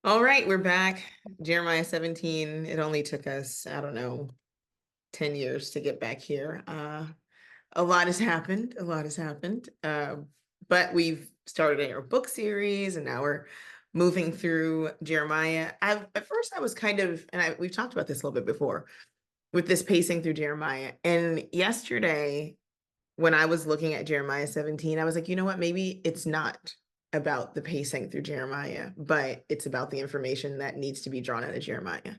All right, we're back. Jeremiah 17. It only took us, I don't know, 10 years to get back here. A lot has happened. A lot has happened. But we've started our book series and now we're moving through Jeremiah. At first, I was kind of, we've talked about this a little bit before with this pacing through Jeremiah. And yesterday, when I was looking at Jeremiah 17, I was like, you know what? Maybe it's not about the pacing through Jeremiah, but it's about the information that needs to be drawn out of Jeremiah.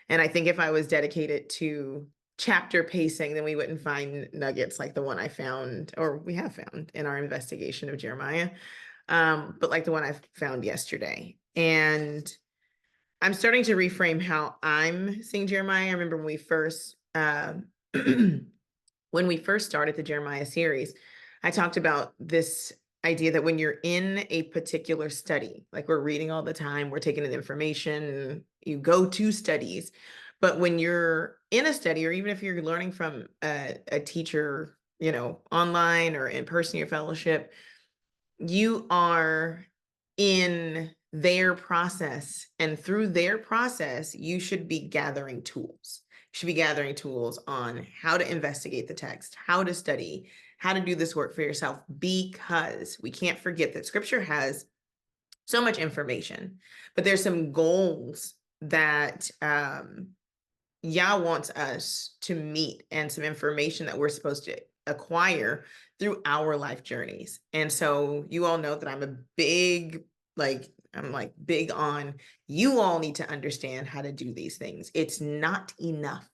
And I think if I was dedicated to chapter pacing, then we wouldn't find nuggets like the one I found, or we have found in our investigation of Jeremiah, but like the one I found yesterday. And I'm starting to reframe how I'm seeing Jeremiah. I remember when we first started the Jeremiah series, I talked about this idea that when you're in a particular study, like we're reading all the time, we're taking in information, you go to studies. But when you're in a study, or even if you're learning from a teacher, online or in person, your fellowship, you are in their process. And through their process, you should be gathering tools. You should be gathering tools on how to investigate the text, how to study, how to do this work for yourself, because we can't forget that scripture has so much information, but there's some goals that Yah wants us to meet and some information that we're supposed to acquire through our life journeys. And so you all know that I'm big on you all need to understand how to do these things. It's not enough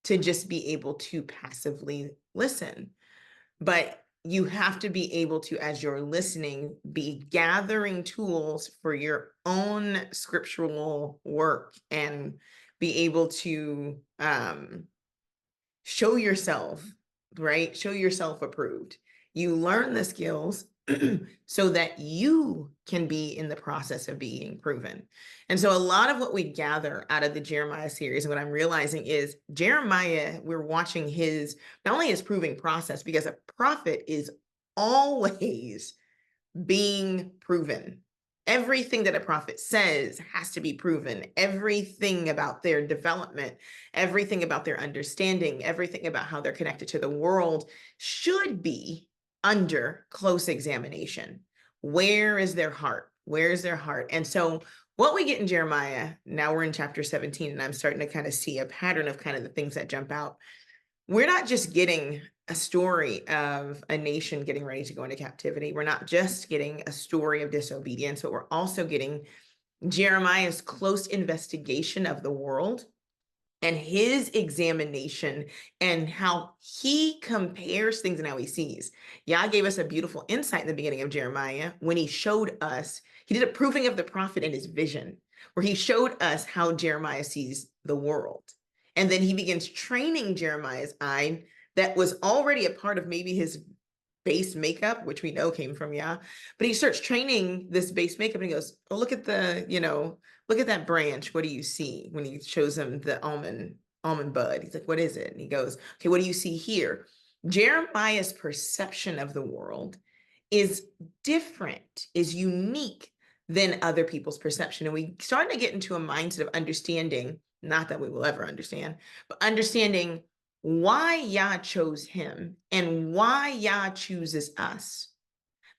to just be able to passively listen, but you have to be able to, as you're listening, be gathering tools for your own scriptural work and be able to show yourself, right? Show yourself approved. You learn the skills so that you can be in the process of being proven. And so a lot of what we gather out of the Jeremiah series, and what I'm realizing is Jeremiah, we're watching not only his proving process, because a prophet is always being proven. Everything that a prophet says has to be proven. Everything about their development, everything about their understanding, everything about how they're connected to the world should be under close examination. Where is their heart? Where is their heart? And so what we get in Jeremiah, now we're in chapter 17, and I'm starting to kind of see a pattern of kind of the things that jump out. We're not just getting a story of a nation getting ready to go into captivity. We're not just getting a story of disobedience, but we're also getting Jeremiah's close investigation of the world and his examination and how he compares things and how he sees. Yah gave us a beautiful insight in the beginning of Jeremiah when he showed us, he did a proving of the prophet in his vision, where he showed us how Jeremiah sees the world. And then he begins training Jeremiah's eye that was already a part of maybe his base makeup, which we know came from Yah. But he starts training this base makeup and he goes, oh, look at look at that branch. What do you see? When he shows him the almond bud, he's like, what is it? And he goes, okay, what do you see here? Jeremiah's perception of the world is different, is unique than other people's perception. And we starting to get into a mindset of understanding, not that we will ever understand, but understanding why Yah chose him and why Yah chooses us.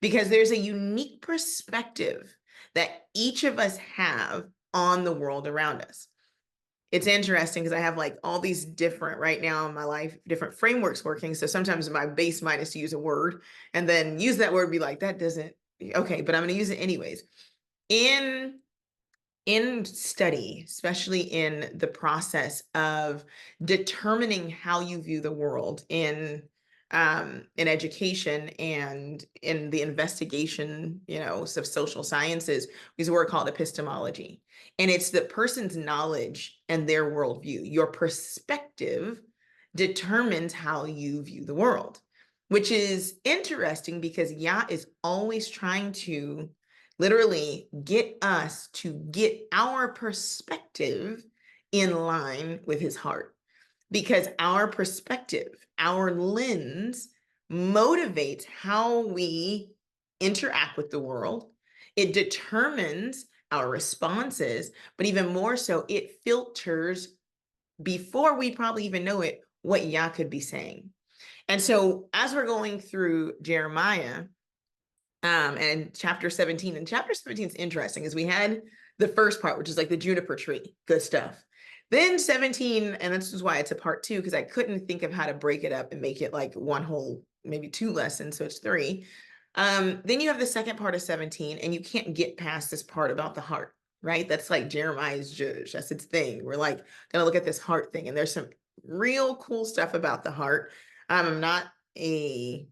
Because there's a unique perspective that each of us have on the world around us. It's interesting because I have like all these different, right now in my life, different frameworks working. So sometimes my base mind is to use a word and then use that word, be like, that doesn't, okay, but I'm going to use it anyways. In study, especially in the process of determining how you view the world in education and in the investigation, of social sciences, we use a word called epistemology. And it's the person's knowledge and their worldview. Your perspective determines how you view the world, which is interesting because Yah is always trying to literally get us to get our perspective in line with his heart, because our perspective, our lens motivates how we interact with the world. It determines our responses, but even more so, it filters before we probably even know it, what Yah could be saying. And so as we're going through Jeremiah, and chapter 17, and chapter 17 is interesting, as we had the first part, which is like the juniper tree, good stuff. Then 17, and this is why it's a part 2, because I couldn't think of how to break it up and make it like one whole, maybe 2 lessons, so it's 3. Then you have the second part of 17, and you can't get past this part about the heart, right? That's like Jeremiah's judge. That's its thing. We're like gonna look at this heart thing, and there's some real cool stuff about the heart. I'm not a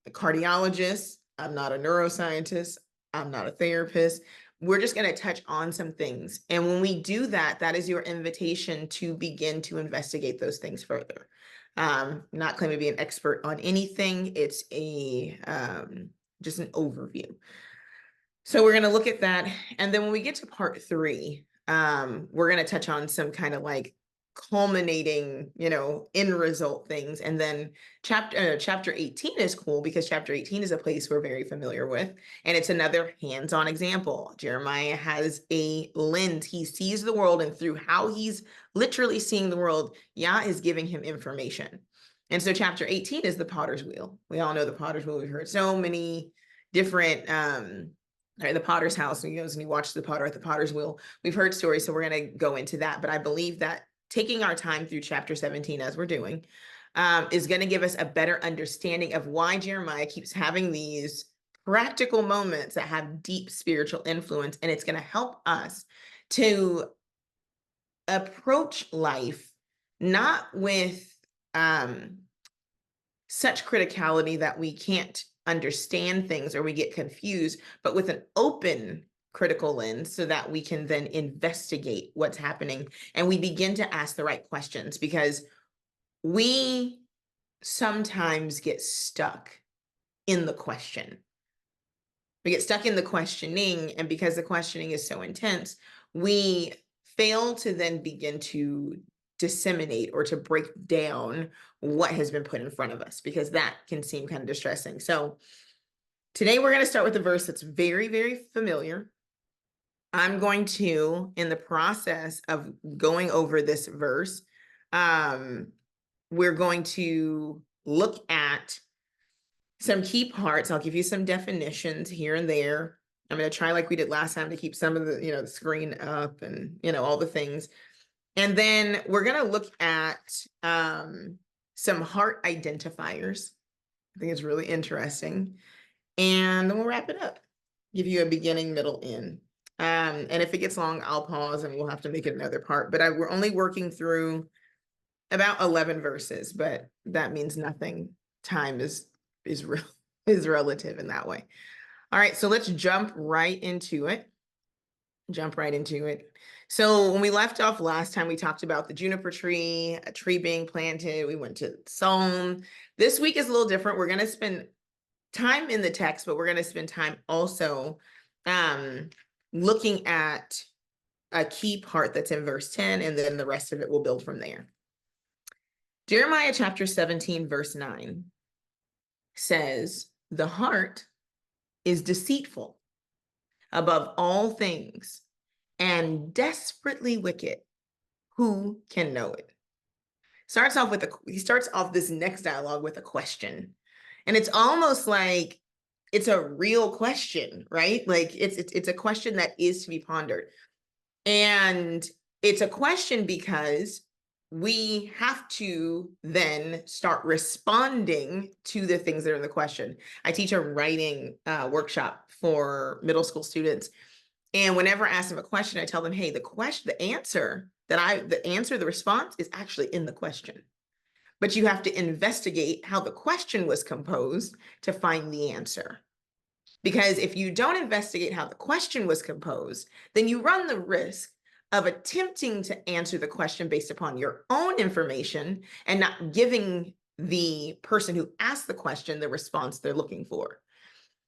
cardiologist. I'm not a neuroscientist. I'm not a therapist. We're just going to touch on some things. And when we do that, that is your invitation to begin to investigate those things further. Not claiming to be an expert on anything. It's a just an overview. So we're going to look at that. And then when we get to part 3, we're going to touch on some kind of like culminating, end result things. And then chapter 18 is cool because chapter 18 is a place we're very familiar with. And it's another hands-on example. Jeremiah has a lens. He sees the world, and through how he's literally seeing the world, Yah is giving him information. And so chapter 18 is the potter's wheel. We all know the potter's wheel. We've heard so many different the potter's house, and he goes and he watches the potter at the potter's wheel. We've heard stories, so we're going to go into that. But I believe that taking our time through chapter 17, as we're doing, is going to give us a better understanding of why Jeremiah keeps having these practical moments that have deep spiritual influence. And it's going to help us to approach life not with such criticality that we can't understand things or we get confused, but with an open critical lens so that we can then investigate what's happening and we begin to ask the right questions, because we sometimes get stuck in the question. We get stuck in the questioning, and because the questioning is so intense, we fail to then begin to disseminate or to break down what has been put in front of us, because that can seem kind of distressing. So today we're going to start with a verse that's very, very familiar. I'm going to, in the process of going over this verse, we're going to look at some key parts. I'll give you some definitions here and there. I'm going to try, like we did last time, to keep some of the, the screen up and, all the things. And then we're going to look at some heart identifiers. I think it's really interesting. And then we'll wrap it up, give you a beginning, middle, end. And if it gets long, I'll pause and we'll have to make it another part. But we're only working through about 11 verses, but that means nothing. Time is relative in that way. All right, so let's jump right into it. So when we left off last time, we talked about the juniper tree, a tree being planted. We went to Psalm. This week is a little different. We're going to spend time in the text, but we're going to spend time also looking at a key part that's in verse 10, and then the rest of it will build from there. Jeremiah chapter 17, verse 9 says, "The heart is deceitful above all things and desperately wicked. Who can know it?" He starts off this next dialogue with a question. And it's almost like it's a real question, right? Like it's a question that is to be pondered. And it's a question because we have to then start responding to the things that are in the question. I teach a writing workshop for middle school students. And whenever I ask them a question, I tell them, hey, the response is actually in the question. But you have to investigate how the question was composed to find the answer. Because if you don't investigate how the question was composed, then you run the risk of attempting to answer the question based upon your own information and not giving the person who asked the question the response they're looking for.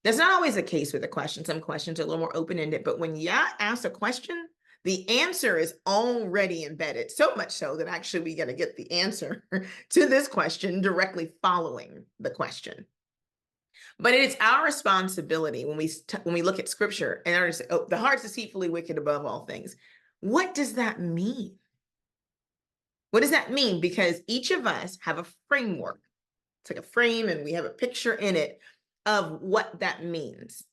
That's not always the case with a question. Some questions are a little more open-ended, but when Yah asks a question, the answer is already embedded, so much so that actually we got to get the answer to this question directly following the question. But it's our responsibility when we look at scripture and oh, the heart's deceitfully wicked above all things. What does that mean? What does that mean? Because each of us have a framework. It's like a frame and we have a picture in it of what that means.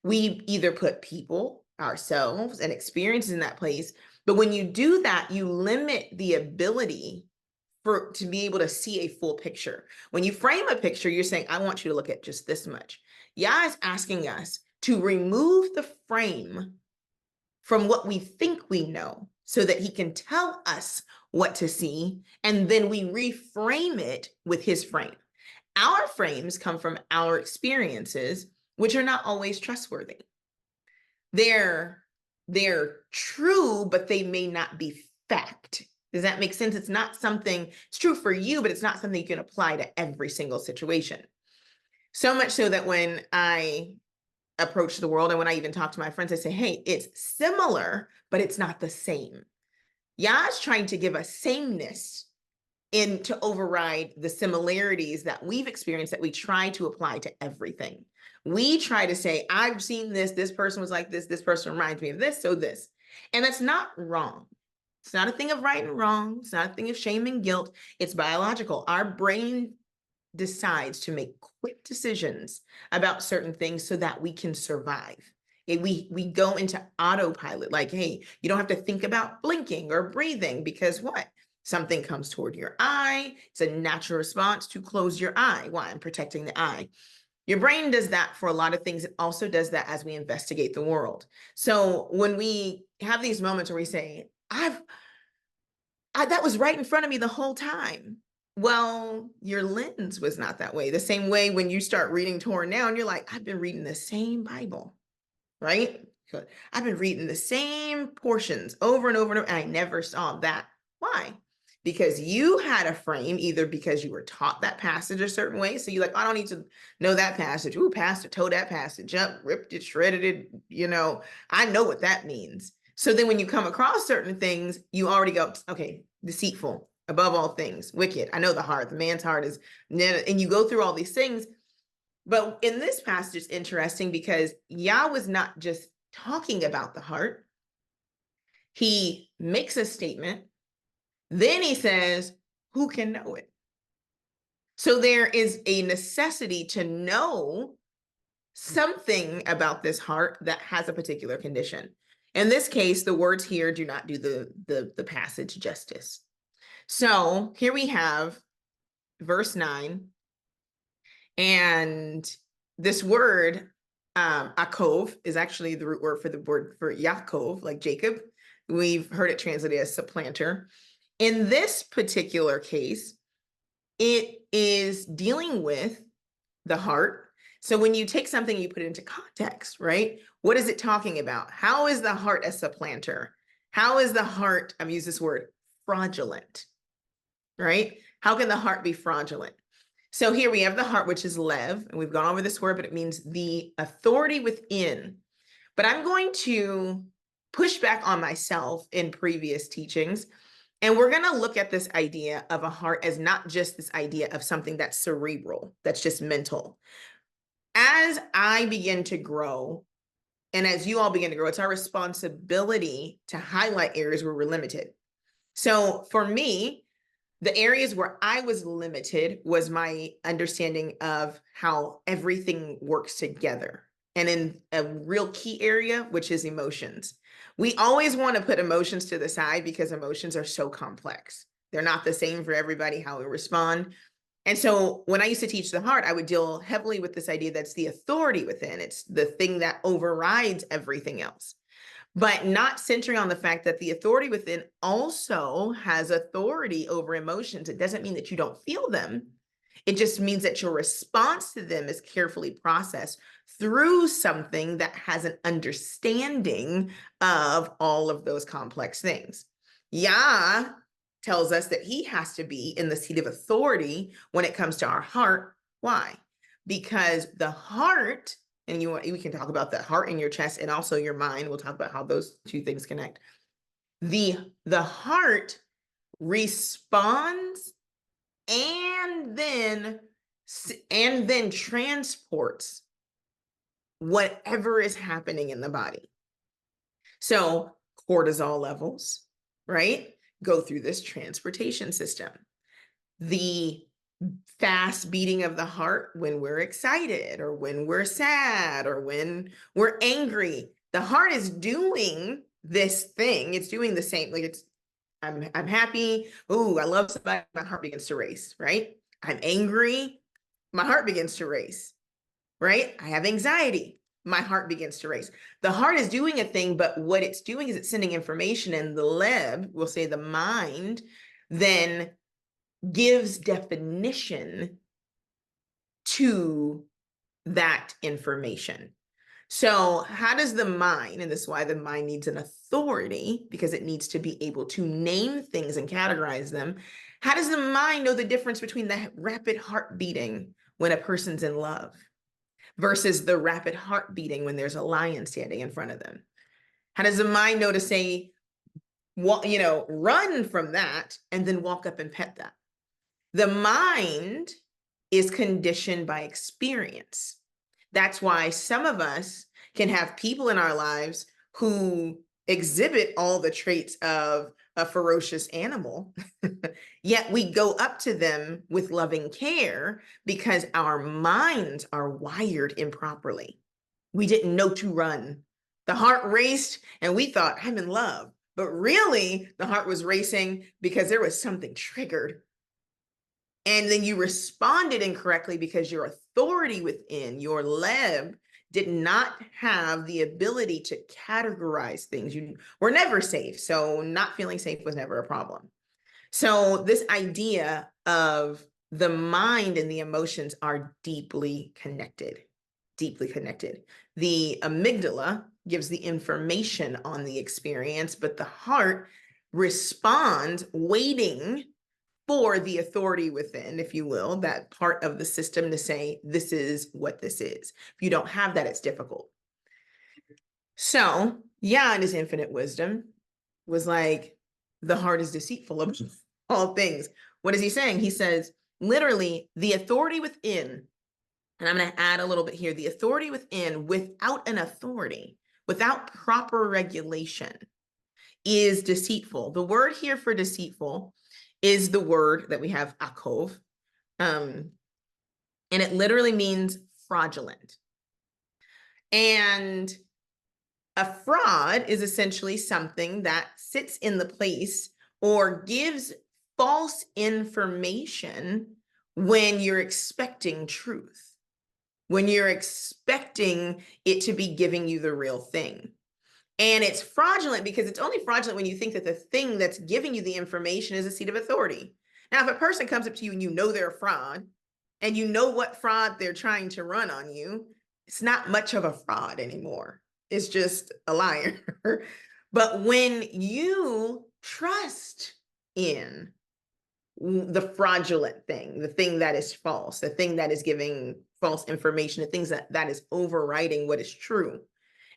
We either put people, ourselves, and experiences in that place, but when you do that, you limit the ability to be able to see a full picture. When you frame a picture, you're saying, I want you to look at just this much. Yah is asking us to remove the frame from what we think we know so that he can tell us what to see, and then we reframe it with his frame. Our frames come from our experiences, which are not always trustworthy. They're true, but they may not be fact. Does that make sense? It's not something, it's true for you, but it's not something you can apply to every single situation. So much so that when I approach the world and when I even talk to my friends, I say, hey, it's similar, but it's not the same. Yah's trying to give us sameness to override the similarities that we've experienced that we try to apply to everything. We try to say, I've seen this person was like this person reminds me of this, so this. And that's not wrong. It's not a thing of right and wrong. It's not a thing of shame and guilt. It's biological. Our brain decides to make quick decisions about certain things so that we can survive. We go into autopilot, like, hey, you don't have to think about blinking or breathing because what? Something comes toward your eye. It's a natural response to close your eye. Why? I'm protecting the eye. Your brain does that for a lot of things. It also does that as we investigate the world. So when we have these moments where we say, that was right in front of me the whole time. Well, your lens was not that way. The same way when you start reading Torah now and you're like, I've been reading the same Bible, right? I've been reading the same portions over and over and over, and I never saw that. Why? Because you had a frame, either because you were taught that passage a certain way. So you're like, I don't need to know that passage. Ooh, pastor told that passage up, ripped it, shredded it. I know what that means. So then when you come across certain things, you already go, okay, deceitful, above all things, wicked. I know the heart, the man's heart is, and you go through all these things. But in this passage, it's interesting because Yah was not just talking about the heart. He makes a statement. Then he says, who can know it? So there is a necessity to know something about this heart that has a particular condition. In this case, the words here do not do the passage justice. So here we have verse 9. And this word, akov, is actually the root word for the word for Yaakov, like Jacob. We've heard it translated as supplanter. In this particular case, it is dealing with the heart. So when you take something, you put it into context, right? What is it talking about? How is the heart a supplanter? How is the heart, I've used this word, fraudulent, right? How can the heart be fraudulent? So here we have the heart, which is lev, and we've gone over this word, but it means the authority within. But I'm going to push back on myself in previous teachings, and we're going to look at this idea of a heart as not just this idea of something that's cerebral, that's just mental. As I begin to grow, and as you all begin to grow, it's our responsibility to highlight areas where we're limited. So for me, the areas where I was limited was my understanding of how everything works together. And in a real key area, which is emotions. We always want to put emotions to the side because emotions are so complex. They're not the same for everybody, how we respond. And so when I used to teach the heart, I would deal heavily with this idea that's the authority within. It's the thing that overrides everything else. But not centering on the fact that the authority within also has authority over emotions. It doesn't mean that you don't feel them. It just means that your response to them is carefully processed through something that has an understanding of all of those complex things. Yah tells us that he has to be in the seat of authority when it comes to our heart. Why? Because the heart, and we can talk about the heart in your chest and also your mind. We'll talk about how those two things connect. The heart responds and then and then transports whatever is happening in the body. So cortisol levels, right, go through this transportation system. The fast beating of the heart when we're excited or when we're sad or when we're angry, the heart is doing this thing. It's doing the same. Like I'm happy. Ooh, I love somebody. My heart begins to race, right? I'm angry. My heart begins to race, right? I have anxiety. My heart begins to race. The heart is doing a thing, but what it's doing is it's sending information, and the leb, we'll say the mind, then gives definition to that information. So how does the mind, and this is why the mind needs an authority, because it needs to be able to name things and categorize them. How does the mind know the difference between the rapid heart beating when a person's in love versus the rapid heart beating when there's a lion standing in front of them? How does the mind know to say, run from that and then walk up and pet that? The mind is conditioned by experience. That's why some of us can have people in our lives who exhibit all the traits of a ferocious animal, yet we go up to them with loving care because our minds are wired improperly. We didn't know to run. The heart raced and we thought, I'm in love. But really, the heart was racing because there was something triggered. And then you responded incorrectly because your authority within your leb did not have the ability to categorize things. You were never safe. So not feeling safe was never a problem. So this idea of the mind and the emotions are deeply connected, deeply connected. The amygdala gives the information on the experience, but the heart responds waiting for the authority within, if you will, that part of the system to say, this is what this is. If you don't have that, it's difficult. So, in his infinite wisdom was like, the heart is deceitful of all things. What is he saying? He says, literally, the authority within, and I'm going to add a little bit here, the authority within without an authority, without proper regulation, is deceitful. The word here for deceitful is the word that we have, akov, and it literally means fraudulent. And a fraud is essentially something that sits in the place or gives false information when you're expecting truth, when you're expecting it to be giving you the real thing. And it's fraudulent because it's only fraudulent when you think that the thing that's giving you the information is a seat of authority. Now, if a person comes up to you and you know they're a fraud and you know what fraud they're trying to run on you, it's not much of a fraud anymore. It's just a liar. But when you trust in the fraudulent thing, the thing that is false, the thing that is giving false information, the things that is overriding what is true,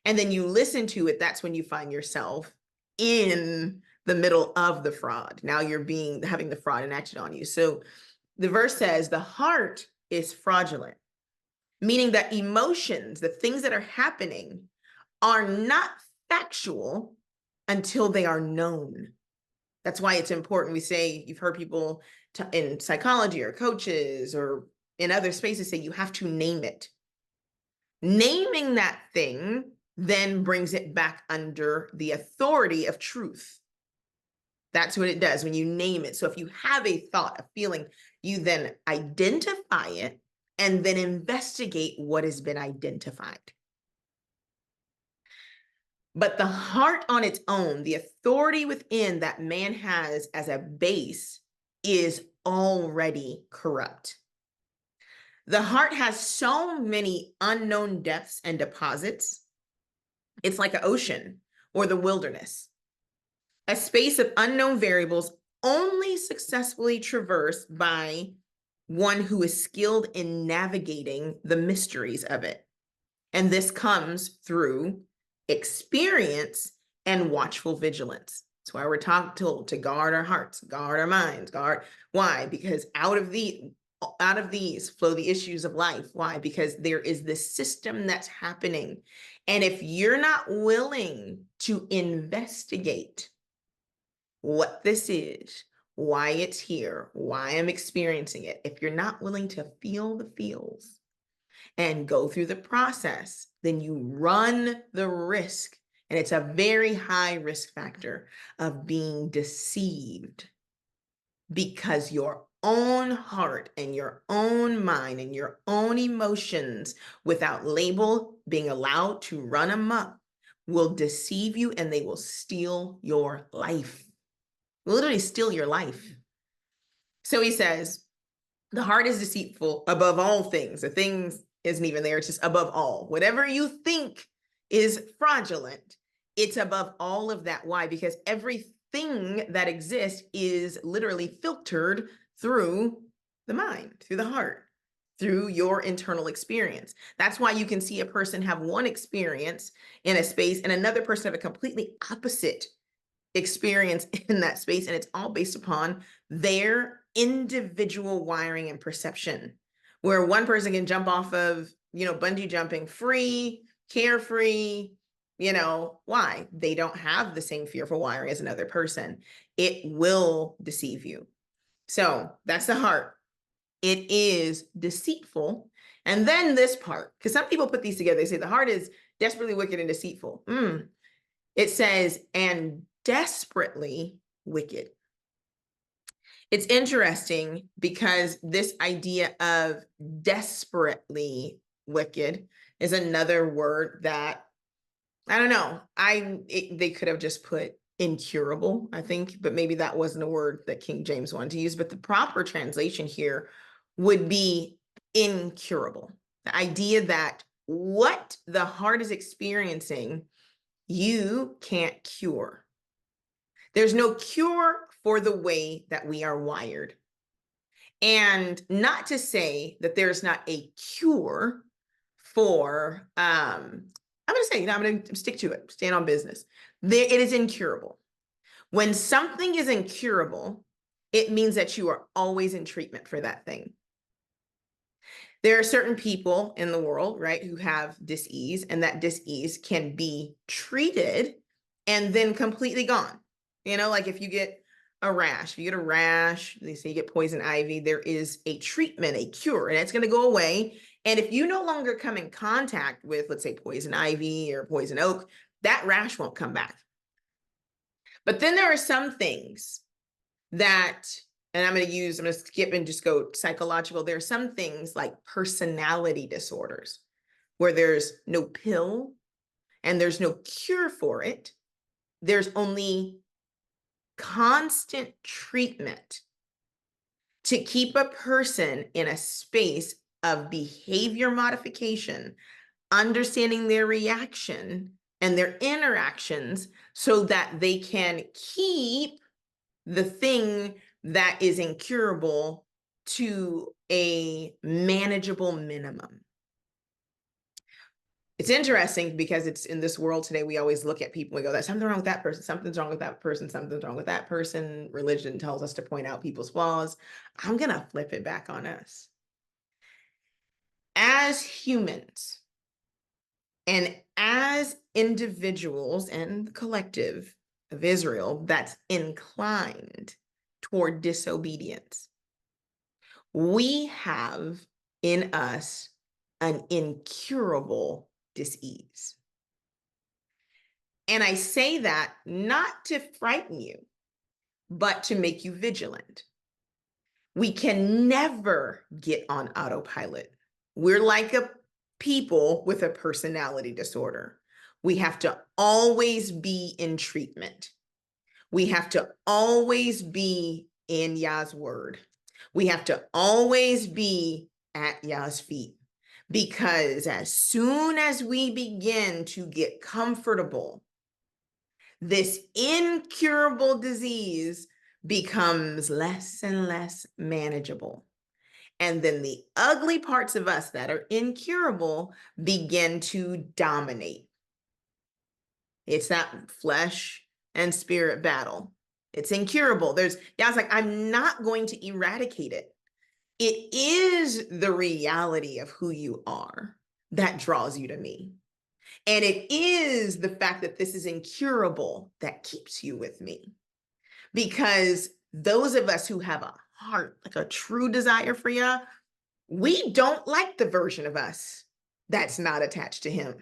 and then you listen to it, that's when you find yourself in the middle of the fraud. Now you're having the fraud enacted on you. So the verse says the heart is fraudulent, meaning that emotions, the things that are happening, are not factual until they are known. That's why it's important. We say, you've heard people in psychology or coaches or in other spaces say you have to name it. Naming that thing then brings it back under the authority of truth. That's what it does when you name it. So if you have a thought, a feeling, you then identify it and then investigate what has been identified. But the heart on its own, the authority within that man has as a base, is already corrupt. The heart has so many unknown depths and deposits. It's like an ocean or the wilderness, a space of unknown variables only successfully traversed by one who is skilled in navigating the mysteries of it. And this comes through experience and watchful vigilance. That's why we're told to guard our hearts, guard our minds, guard. Why? Because out of out of these flow the issues of life. Why? Because there is this system that's happening. And if you're not willing to investigate what this is, why it's here, why I'm experiencing it, if you're not willing to feel the feels and go through the process, then you run the risk, and it's a very high risk factor of being deceived, because your own heart and your own mind and your own emotions, without label, being allowed to run amok, will deceive you, and they will steal your life. Literally steal your life. So he says, the heart is deceitful above all things. The things isn't even there. It's just above all. Whatever you think is fraudulent, it's above all of that. Why? Because everything that exists is literally filtered through the mind, through the heart, through your internal experience. That's why you can see a person have one experience in a space and another person have a completely opposite experience in that space, and it's all based upon their individual wiring and perception. Where one person can jump off of, bungee jumping free, carefree, why? They don't have the same fearful wiring as another person. It will deceive you. So that's the heart. It is deceitful. And then this part, because some people put these together, they say the heart is desperately wicked and deceitful. It says, and desperately wicked. It's interesting because this idea of desperately wicked is another word that, I don't know, they could have just put incurable, I think, but maybe that wasn't a word that King James wanted to use. But the proper translation here would be incurable. The idea that what the heart is experiencing, you can't cure. There's no cure for the way that we are wired. And not to say that there's not a cure for, I'm going to say, I'm going to stick to it, stand on business. It is incurable. When something is incurable, it means that you are always in treatment for that thing. There are certain people in the world, right, who have dis-ease, and that dis-ease can be treated and then completely gone. Like if you get a rash, they say you get poison ivy, there is a treatment, a cure, and it's going to go away. And if you no longer come in contact with, let's say, poison ivy or poison oak, that rash won't come back. But then there are some things that, and I'm going to skip and just go psychological. There are some things like personality disorders where there's no pill and there's no cure for it. There's only constant treatment to keep a person in a space of behavior modification, understanding their reaction and their interactions so that they can keep the thing that is incurable to a manageable minimum. It's interesting because it's in this world today, we always look at people and go, there's something wrong with that person, something's wrong with that person, something's wrong with that person. Religion tells us to point out people's flaws. I'm going to flip it back on us. As humans and as individuals and the collective of Israel that's inclined toward disobedience, we have in us an incurable dis-ease. And I say that not to frighten you, but to make you vigilant. We can never get on autopilot. We're like a people with a personality disorder. We have to always be in treatment. We have to always be in Yah's word. We have to always be at Yah's feet, because as soon as we begin to get comfortable, this incurable disease becomes less and less manageable. And then the ugly parts of us that are incurable begin to dominate. It's that flesh and spirit battle. It's incurable. God's like, I'm not going to eradicate it. It is the reality of who you are that draws you to me. And it is the fact that this is incurable that keeps you with me. Because those of us who have a heart, like a true desire for Yah, we don't like the version of us that's not attached to him.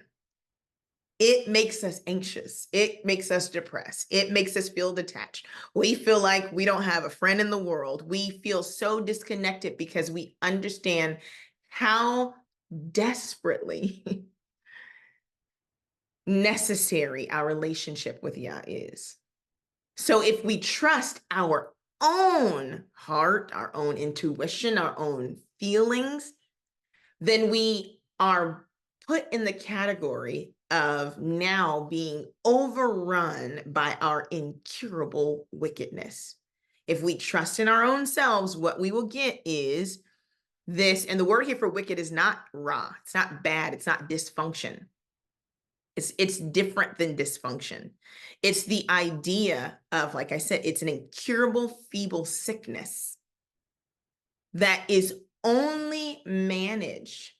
It makes us anxious. It makes us depressed. It makes us feel detached. We feel like we don't have a friend in the world. We feel so disconnected because we understand how desperately necessary our relationship with Yah is. So if we trust our own heart, our own intuition, our own feelings, then we are put in the category of now being overrun by our incurable wickedness. If we trust in our own selves, what we will get is this, and the word here for wicked is not ra, it's not bad, it's not dysfunction. It's different than dysfunction. It's the idea of, like I said, it's an incurable feeble sickness that is only managed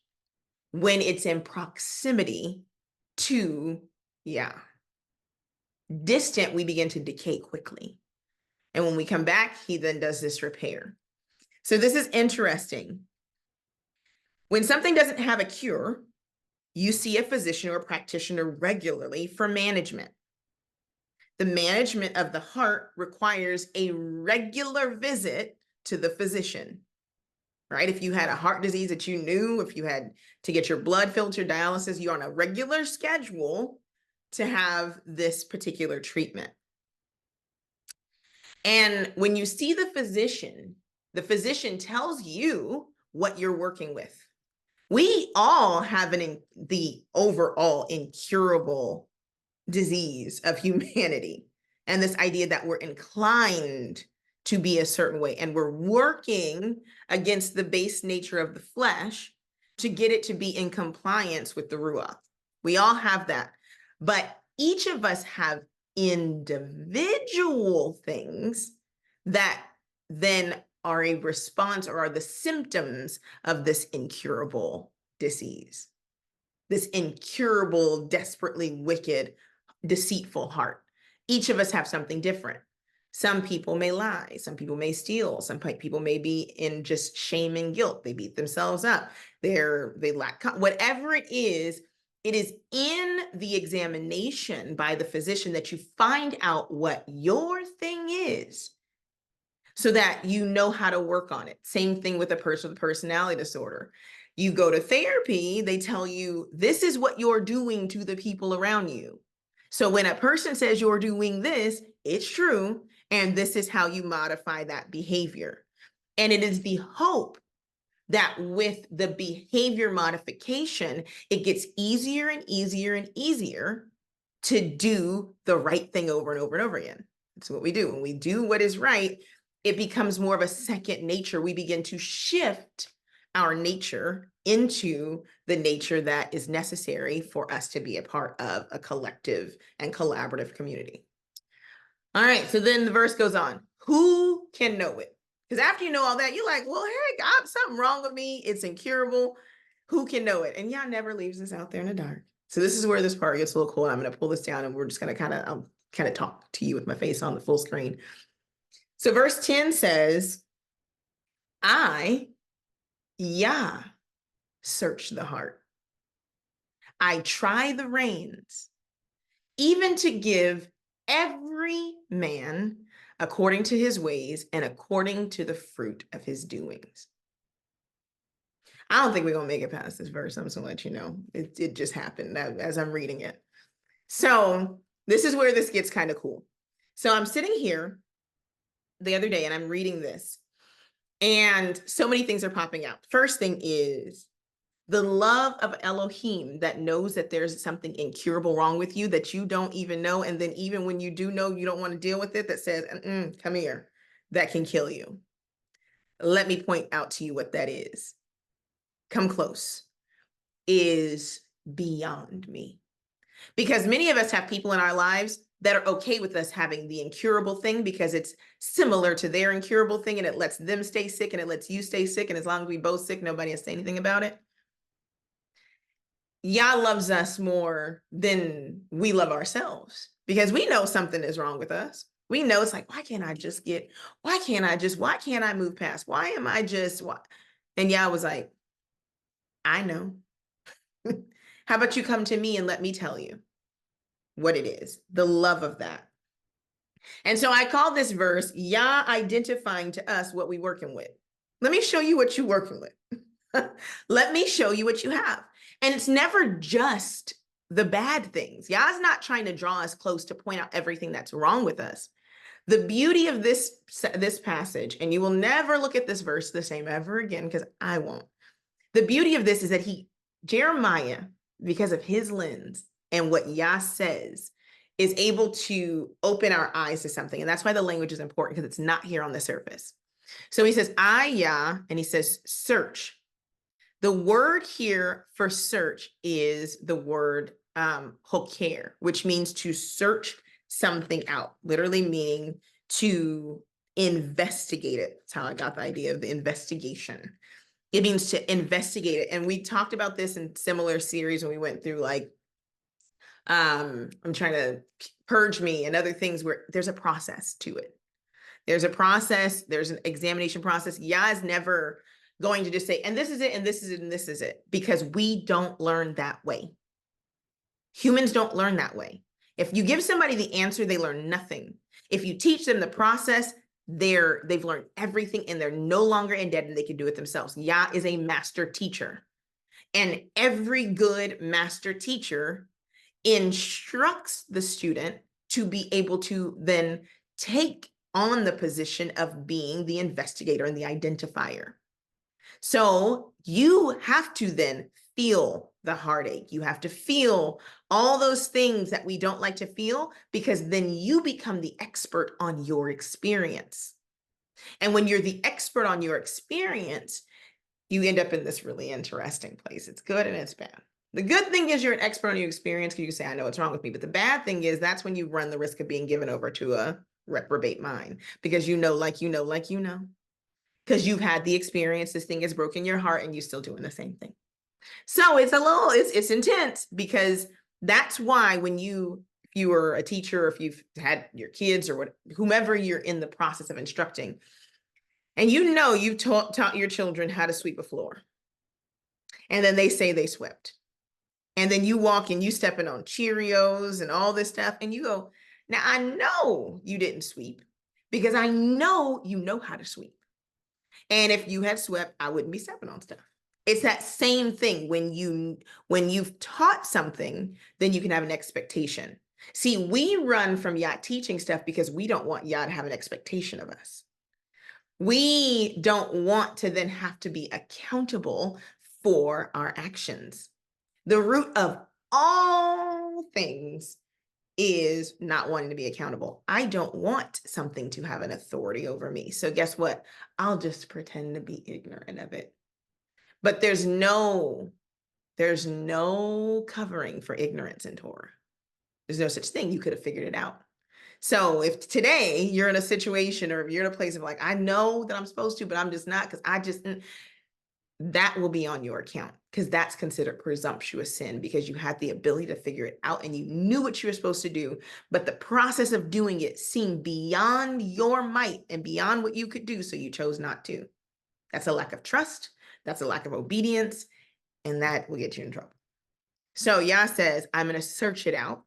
when it's in proximity to, distant, we begin to decay quickly. And when we come back, he then does this repair. So this is interesting. When something doesn't have a cure, you see a physician or a practitioner regularly for management. The management of the heart requires a regular visit to the physician, right? If you had a heart disease that you knew, if you had to get your blood filtered, dialysis, you're on a regular schedule to have this particular treatment. And when you see the physician tells you what you're working with. We all have the overall incurable disease of humanity, and this idea that we're inclined to be a certain way, and we're working against the base nature of the flesh to get it to be in compliance with the Ruach. We all have that, but each of us have individual things that then are a response or are the symptoms of this incurable disease, this incurable, desperately wicked, deceitful heart. Each of us have something different. Some people may lie. Some people may steal. Some people may be in just shame and guilt. They beat themselves up. They lack, whatever it is in the examination by the physician that you find out what your thing is, so that you know how to work on it. Same thing with a person with a personality disorder. You go to therapy, they tell you, this is what you're doing to the people around you. So when a person says you're doing this, it's true, and this is how you modify that behavior. And it is the hope that with the behavior modification, it gets easier and easier and easier to do the right thing over and over and over again. That's what we do. When we do what is right, it becomes more of a second nature. We begin to shift our nature into the nature that is necessary for us to be a part of a collective and collaborative community. All right, so then the verse goes on. Who can know it? Because after you know all that, you're like, well, hey, got something wrong with me. It's incurable. Who can know it? And Yah never leaves us out there in the dark. So this is where this part gets a little cool. I'm going to pull this down and we're just going to kind of talk to you with my face on the full screen. So verse 10 says, I, Yah, search the heart. I try the reins, even to give every man according to his ways and according to the fruit of his doings. I don't think we're going to make it past this verse. I'm just going to let you know. It just happened as I'm reading it. So this is where this gets kind of cool. So I'm sitting here the other day and I'm reading this, and so many things are popping out. First thing is the love of Elohim that knows that there's something incurable wrong with you that you don't even know. And then even when you do know, you don't want to deal with it, that says, come here, that can kill you. Let me point out to you what that is. Come close. Is beyond me. Because many of us have people in our lives that are okay with us having the incurable thing because it's similar to their incurable thing, and it lets them stay sick and it lets you stay sick. And as long as we both sick, nobody has to say anything about it. Yah loves us more than we love ourselves because we know something is wrong with us. We know it's like, why can't I move past? Why am I just, why? And Yah was like, I know. How about you come to me and let me tell you what it is, the love of that. And so I call this verse, Yah identifying to us what we working with. Let me show you what you're working with. Let me show you what you have. And it's never just the bad things. Yah's not trying to draw us close to point out everything that's wrong with us. The beauty of this passage, and you will never look at this verse the same ever again, because I won't. The beauty of this is that Jeremiah, because of his lens and what Yah says, is able to open our eyes to something. And that's why the language is important, because it's not here on the surface. So he says, I, Yah, and he says, search. The word here for search is the word hoker, which means to search something out, literally meaning to investigate it. That's how I got the idea of the investigation. It means to investigate it. And we talked about this in similar series when we went through like, I'm trying to purge me and other things where there's a process to it. There's a process, there's an examination process. Yah is never going to just say, and this is it, and this is it, and this is it, because we don't learn that way. Humans don't learn that way. If you give somebody the answer, they learn nothing. If you teach them the process, they've learned everything and they're no longer indebted and they can do it themselves. Yah is a master teacher. And every good master teacher instructs the student to be able to then take on the position of being the investigator and the identifier. So you have to then feel the heartache. You have to feel all those things that we don't like to feel, because then you become the expert on your experience. And when you're the expert on your experience, you end up in this really interesting place. It's good and it's bad. The good thing is you're an expert on your experience because you say, I know what's wrong with me. But the bad thing is that's when you run the risk of being given over to a reprobate mind, because you know, because you've had the experience, this thing has broken your heart and you're still doing the same thing. So it's intense, because that's why when if you were a teacher, or if you've had your kids or whomever you're in the process of instructing, and you've taught your children how to sweep a floor, and then they say they swept. And then you walk and you stepping on Cheerios and all this stuff, and you go, now I know you didn't sweep because I know you know how to sweep. And if you had swept, I wouldn't be stepping on stuff. It's that same thing. When you've taught something, then you can have an expectation. See, we run from Yah teaching stuff because we don't want Yah to have an expectation of us. We don't want to then have to be accountable for our actions. The root of all things is not wanting to be accountable. I don't want something to have an authority over me. So guess what? I'll just pretend to be ignorant of it. But there's no covering for ignorance in Torah. There's no such thing. You could have figured it out. So if today you're in a situation, or if you're in a place of like, I know that I'm supposed to, but I'm just not, because that will be on your account, because that's considered presumptuous sin, because you had the ability to figure it out and you knew what you were supposed to do, but the process of doing it seemed beyond your might and beyond what you could do, so you chose not to. That's a lack of trust. That's a lack of obedience, and that will get you in trouble. So Yah says, I'm going to search it out.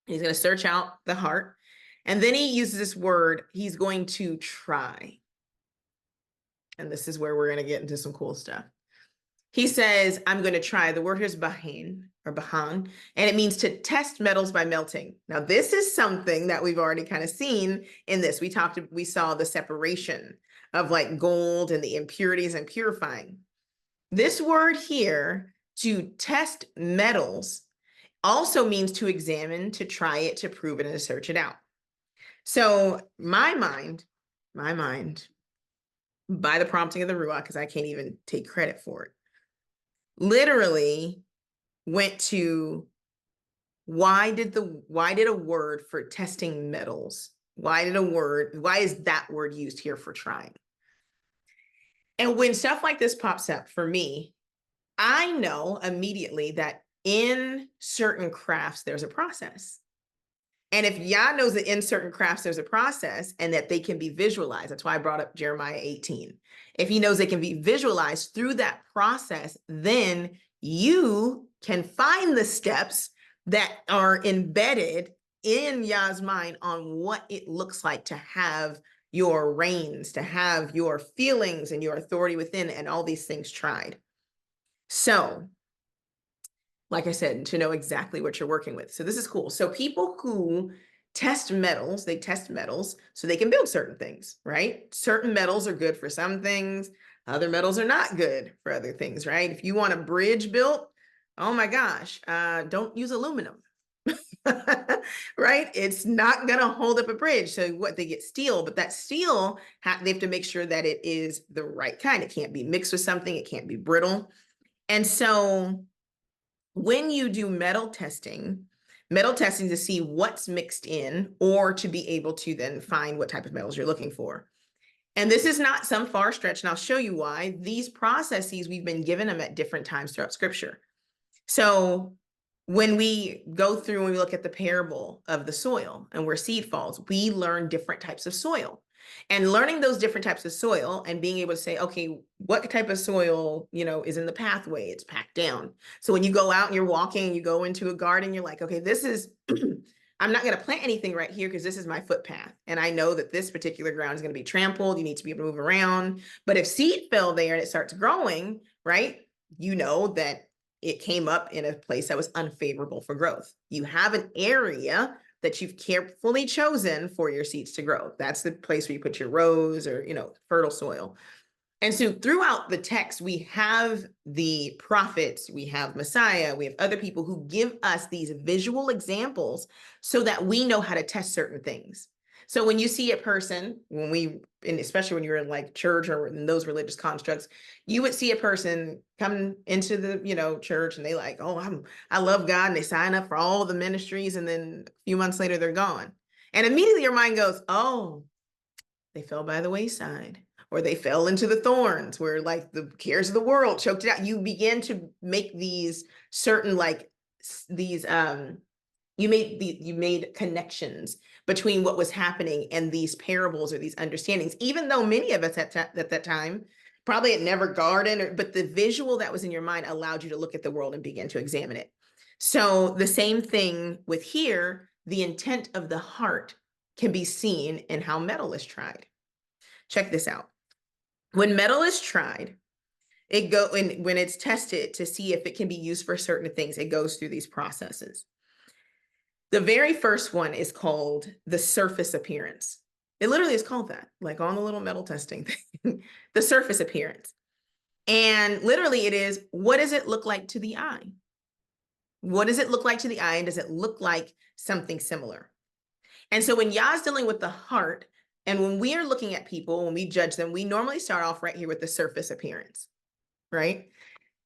He's going to search out the heart. And then he uses this word, he's going to try. And this is where we're going to get into some cool stuff. He says, I'm going to try. The word here is bahan, and it means to test metals by melting. Now, this is something that we've already kind of seen in this. We saw the separation of like gold and the impurities and purifying. This word here, to test metals, also means to examine, to try it, to prove it, and to search it out. So my mind, by the prompting of the Ruach, because I can't even take credit for it, literally went to why did a word for testing metals, why is that word used here for trying? And when stuff like this pops up for me, I know immediately that in certain crafts, there's a process. And if Yah knows that in certain crafts, there's a process and that they can be visualized, that's why I brought up Jeremiah 18. If he knows they can be visualized through that process, then you can find the steps that are embedded in Yah's mind on what it looks like to have your reins, to have your feelings and your authority within, and all these things tried. So, like I said, to know exactly what you're working with. So this is cool. So people who test metals, they test metals so they can build certain things, right? Certain metals are good for some things. Other metals are not good for other things, right? If you want a bridge built, oh my gosh, don't use aluminum. Right? It's not going to hold up a bridge. So what, they get steel, but that steel, they have to make sure that it is the right kind. It can't be mixed with something. It can't be brittle. And so when you do metal testing to see what's mixed in, or to be able to then find what type of metals you're looking for. And this is not some far stretch, and I'll show you why. These processes, we've been given them at different times throughout scripture. So when we go through and we look at the parable of the soil and where seed falls, we learn different types of soil. And learning those different types of soil and being able to say, okay, what type of soil, is in the pathway, it's packed down. So when you go out and you're walking, you go into a garden, you're like, okay, this is, I'm not going to plant anything right here because this is my footpath. And I know that this particular ground is going to be trampled. You need to be able to move around. But if seed fell there and it starts growing, right, you know that it came up in a place that was unfavorable for growth. You have an area that you've carefully chosen for your seeds to grow. That's the place where you put your rows or, fertile soil. And so throughout the text, we have the prophets, we have Messiah, we have other people who give us these visual examples so that we know how to test certain things. So when you see a person, and especially when you're in like church or in those religious constructs, you would see a person come into the, church and they like, oh, I love God, and they sign up for all the ministries, and then a few months later they're gone. And immediately your mind goes, oh, they fell by the wayside, or they fell into the thorns where like the cares of the world choked it out. You begin to make these certain you made connections between what was happening and these parables or these understandings, even though many of us at that time probably had never gardened, but the visual that was in your mind allowed you to look at the world and begin to examine it. So the same thing with here, the intent of the heart can be seen in how metal is tried. Check this out. When metal is tried, when it's tested to see if it can be used for certain things, it goes through these processes. The very first one is called the surface appearance. It literally is called that, like on the little metal testing thing, the surface appearance. And literally it is, what does it look like to the eye? What does it look like to the eye? And does it look like something similar? And so when Yah's dealing with the heart, and when we are looking at people, when we judge them, we normally start off right here with the surface appearance, right?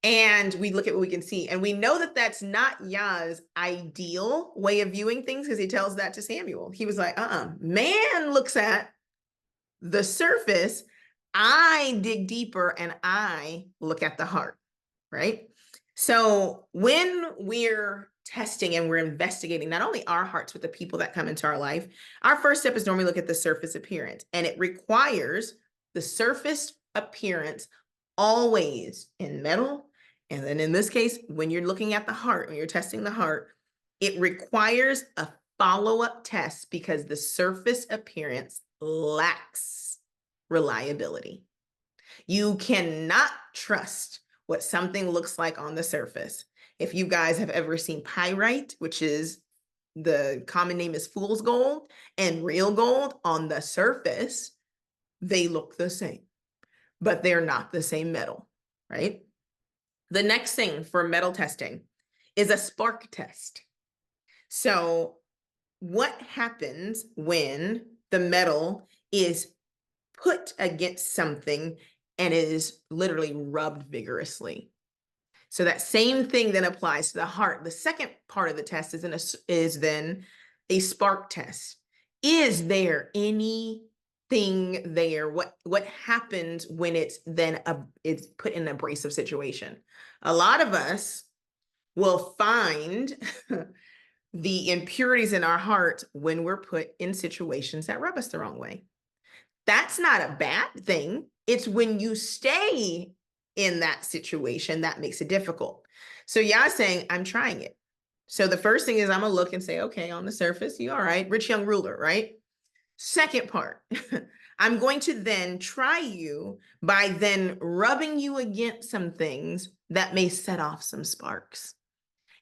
And we look at what we can see. And we know that that's not Yah's ideal way of viewing things, because he tells that to Samuel. He was like, man looks at the surface. I dig deeper and I look at the heart, right? So when we're testing and we're investigating not only our hearts, but the people that come into our life, our first step is normally look at the surface appearance. And it requires the surface appearance always in metal. And then in this case, when you're looking at the heart, when you're testing the heart, it requires a follow-up test because the surface appearance lacks reliability. You cannot trust what something looks like on the surface. If you guys have ever seen pyrite, which is the common name is fool's gold, and real gold, on the surface, they look the same, but they're not the same metal, right? The next thing for metal testing is a spark test. So what happens when the metal is put against something and is literally rubbed vigorously? So that same thing then applies to the heart. The second part of the test is then a spark test. Is there anything there? What happens when it's then it's put in an abrasive situation? A lot of us will find the impurities in our heart when we're put in situations that rub us the wrong way. That's not a bad thing. It's when you stay in that situation that makes it difficult. So Yah's saying, I'm trying it. So the first thing is I'm gonna look and say, okay, on the surface, you all right, rich young ruler, right? Second part, I'm going to then try you by then rubbing you against some things that may set off some sparks.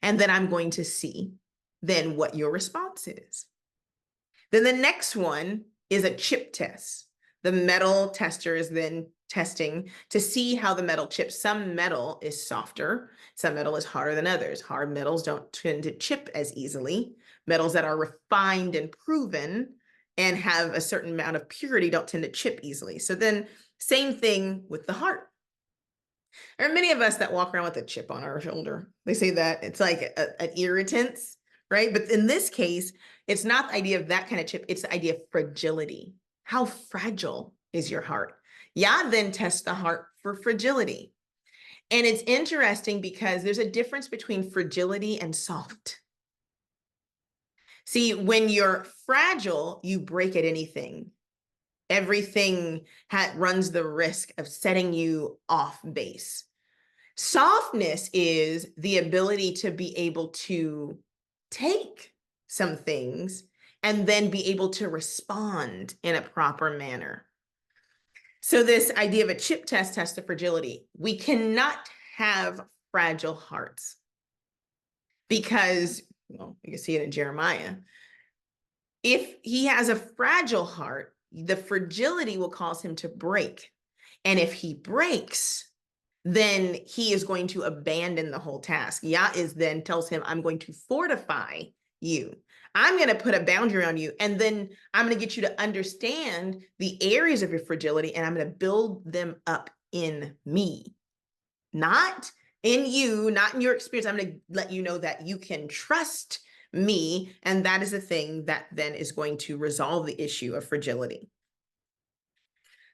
And then I'm going to see then what your response is. Then the next one is a chip test. The metal tester is then testing to see how the metal chips. Some metal is softer, some metal is harder than others. Hard metals don't tend to chip as easily. Metals that are refined and proven and have a certain amount of purity don't tend to chip easily. So then same thing with the heart. There are many of us that walk around with a chip on our shoulder. They say that it's like an irritants, right? But in this case, it's not the idea of that kind of chip. It's the idea of fragility. How fragile is your heart? Yah then tests the heart for fragility. And it's interesting because there's a difference between fragility and soft. See, when you're fragile, you break at anything. Everything runs the risk of setting you off base. Softness is the ability to be able to take some things and then be able to respond in a proper manner. So this idea of a chip test of fragility, we cannot have fragile hearts because, well, you can see it in Jeremiah. If he has a fragile heart, the fragility will cause him to break. And if he breaks, then he is going to abandon the whole task. Yah then tells him, I'm going to fortify you. I'm going to put a boundary on you. And then I'm going to get you to understand the areas of your fragility. And I'm going to build them up in me, not in you, not in your experience. I'm going to let you know that you can trust me. And that is the thing that then is going to resolve the issue of fragility.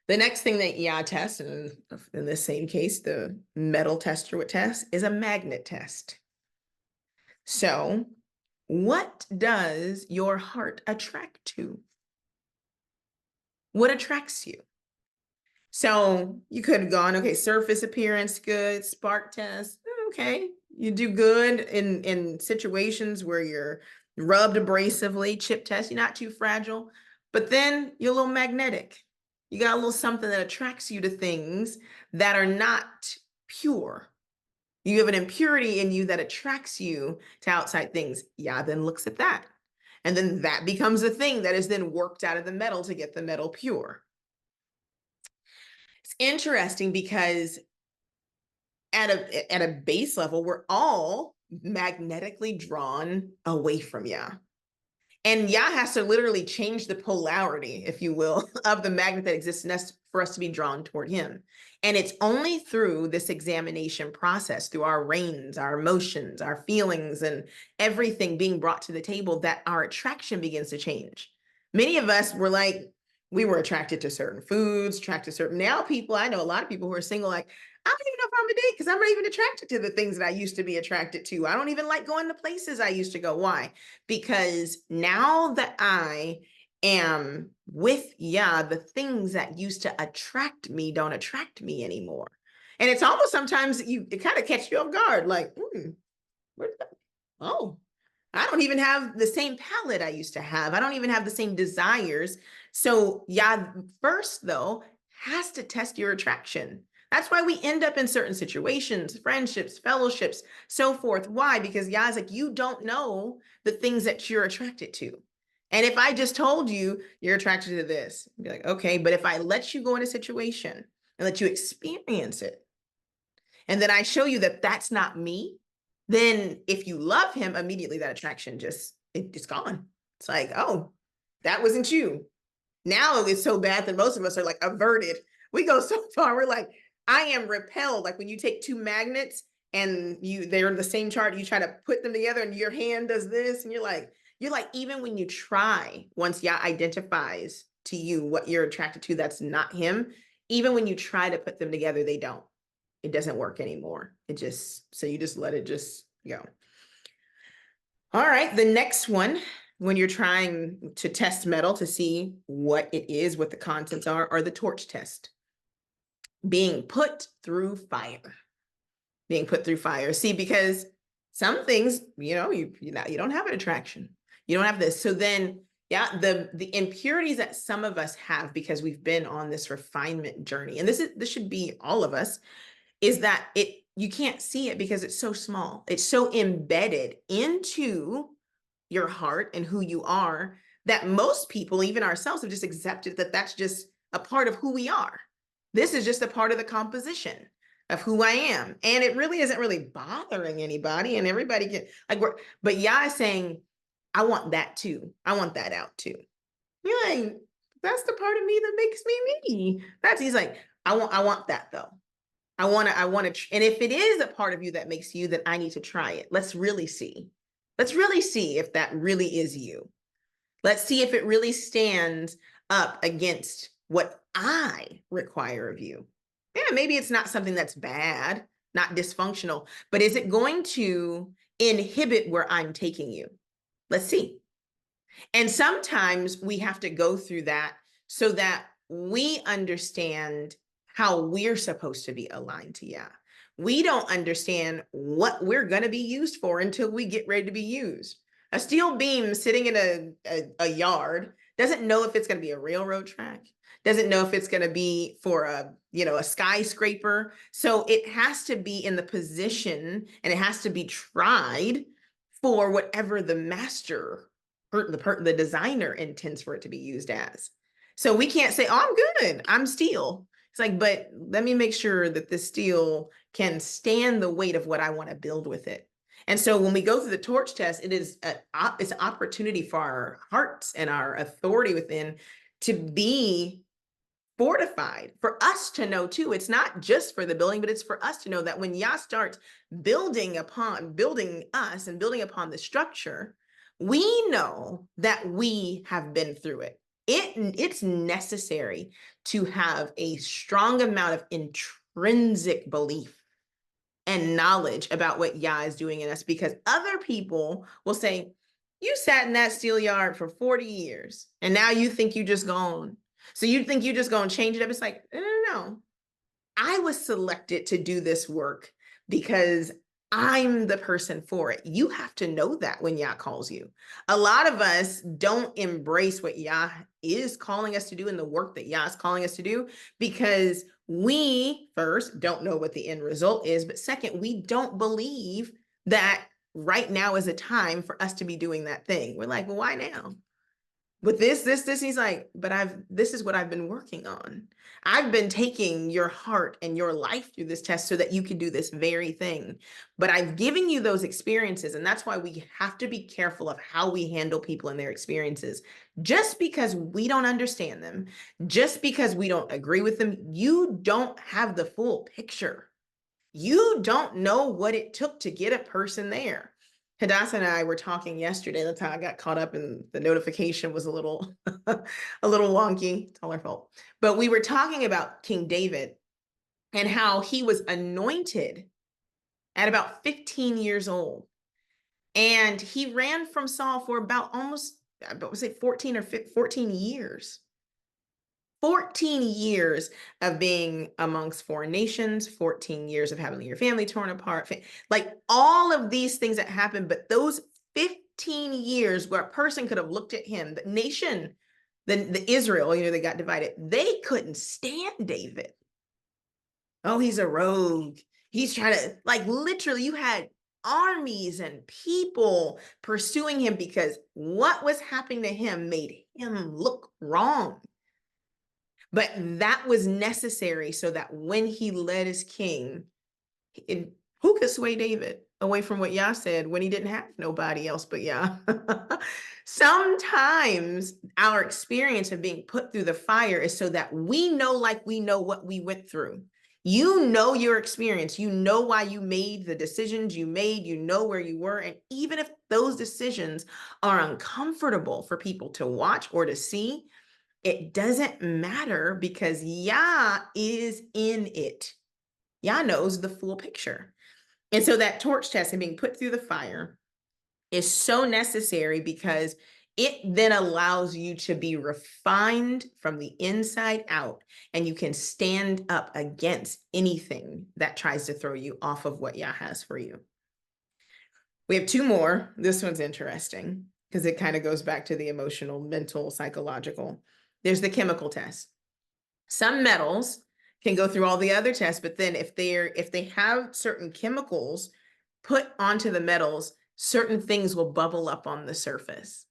The next thing that Yah tests, and in this same case, the metal tester would test, is a magnet test. So what does your heart attract to? What attracts you? So you could have gone, okay, surface appearance, good, spark test, okay. You do good in situations where you're rubbed abrasively, chip test, you're not too fragile, but then you're a little magnetic. You got a little something that attracts you to things that are not pure. You have an impurity in you that attracts you to outside things. Yah then looks at that. And then that becomes a thing that is then worked out of the metal to get the metal pure. It's interesting because at a base level, we're all magnetically drawn away from Yah. And Yah has to literally change the polarity, if you will, of the magnet that exists in us for us to be drawn toward him. And it's only through this examination process, through our reins, our emotions, our feelings, and everything being brought to the table that our attraction begins to change. Many of us were like, we were attracted to certain foods, attracted to certain, now people, I know a lot of people who are single, like, I don't even know if I'm a date because I'm not even attracted to the things that I used to be attracted to. I don't even like going to places I used to go. Why? Because now that I am with Yah, the things that used to attract me don't attract me anymore. And it's almost sometimes it kind of catch you off guard, like, oh, I don't even have the same palette I used to have. I don't even have the same desires. So Yah first, though, has to test your attraction. That's why we end up in certain situations, friendships, fellowships, so forth. Why? Because Yah's like, you don't know the things that you're attracted to. And if I just told you you're attracted to this, you'd be like, okay, but if I let you go in a situation and let you experience it, and then I show you that that's not me, then if you love him, immediately that attraction it's gone. It's like, oh, that wasn't you. Now it's so bad that most of us are like averted. We go so far, we're like, I am repelled. Like when you take two magnets and they're the same chart, you try to put them together and your hand does this, and you're like, even when you try, once Yah identifies to you what you're attracted to that's not him, even when you try to put them together, it doesn't work anymore. So you just let it just go. All right, the next one, when you're trying to test metal to see what it is, what the contents are the torch test. Being put through fire. Being put through fire. See, because some things, you don't have an attraction. You don't have this. So then, yeah, the impurities that some of us have because we've been on this refinement journey, and this should be all of us, is that you can't see it because it's so small. It's so embedded into your heart and who you are that most people, even ourselves, have just accepted that that's just a part of who we are. This is just a part of the composition of who I am. And it really isn't really bothering anybody, and everybody get but Yah is saying, I want that too. I want that out too. You're like, that's the part of me that makes me me. He's like, I want that though. I want to, and if it is a part of you that makes you, then I need to try it. Let's really see if that really is you. Let's see if it really stands up against what I require of you. Yeah, maybe it's not something that's bad, not dysfunctional, but is it going to inhibit where I'm taking you? Let's see. And sometimes we have to go through that so that we understand how we're supposed to be aligned to Yah. We don't understand what we're going to be used for until we get ready to be used. A steel beam sitting in a yard doesn't know if it's going to be a railroad track, doesn't know if it's going to be for a skyscraper. So it has to be in the position, and it has to be tried for whatever the master, the designer, intends for it to be used as. So we can't say, oh, I'm good, I'm steel. It's like, but let me make sure that this steel can stand the weight of what I want to build with it. And so when we go through the torch test, it's an opportunity for our hearts and our authority within to be fortified, for us to know too. It's not just for the building, but it's for us to know that when Yah starts building us and building upon the structure, we know that we have been through it. It's necessary to have a strong amount of intrinsic belief and knowledge about what Yah is doing in us, because other people will say, you sat in that steel yard for 40 years and now you think you just gone. So you think you just gonna change it up? It's like, no. I was selected to do this work because I'm the person for it. You have to know that when Yah calls you. A lot of us don't embrace what Yah is calling us to do and the work that Yah is calling us to do, because we, first, don't know what the end result is, but second, we don't believe that right now is a time for us to be doing that thing. We're like, well, why now? With this, he's like, but this is what I've been working on. I've been taking your heart and your life through this test so that you can do this very thing. But I've given you those experiences. And that's why we have to be careful of how we handle people and their experiences. Just because we don't understand them, just because we don't agree with them, you don't have the full picture. You don't know what it took to get a person there. Hadassah and I were talking yesterday. That's how I got caught up, and the notification was a little wonky. It's all our fault. But we were talking about King David and how he was anointed at about 15 years old. And he ran from Saul for about almost, I would say 14 years. 14 years of being amongst foreign nations, 14 years of having your family torn apart, like all of these things that happened. But those 15 years where a person could have looked at him, the nation, the Israel, they got divided. They couldn't stand David. Oh, he's a rogue. He's trying to, like, literally, you had armies and people pursuing him because what was happening to him made him look wrong. But that was necessary so that when he led his king, who could sway David away from what Yah said when he didn't have nobody else but Yah? Sometimes our experience of being put through the fire is so that we know, like we know what we went through. You know your experience. You know why you made the decisions you made. You know where you were. And even if those decisions are uncomfortable for people to watch or to see, it doesn't matter because Yah is in it. Yah knows the full picture. And so that torch test and being put through the fire is so necessary because it then allows you to be refined from the inside out, and you can stand up against anything that tries to throw you off of what Yah has for you. We have two more. This one's interesting because it kind of goes back to the emotional, mental, psychological. There's the chemical test. Some metals can go through all the other tests, but then if they have certain chemicals put onto the metals, certain things will bubble up on the surface.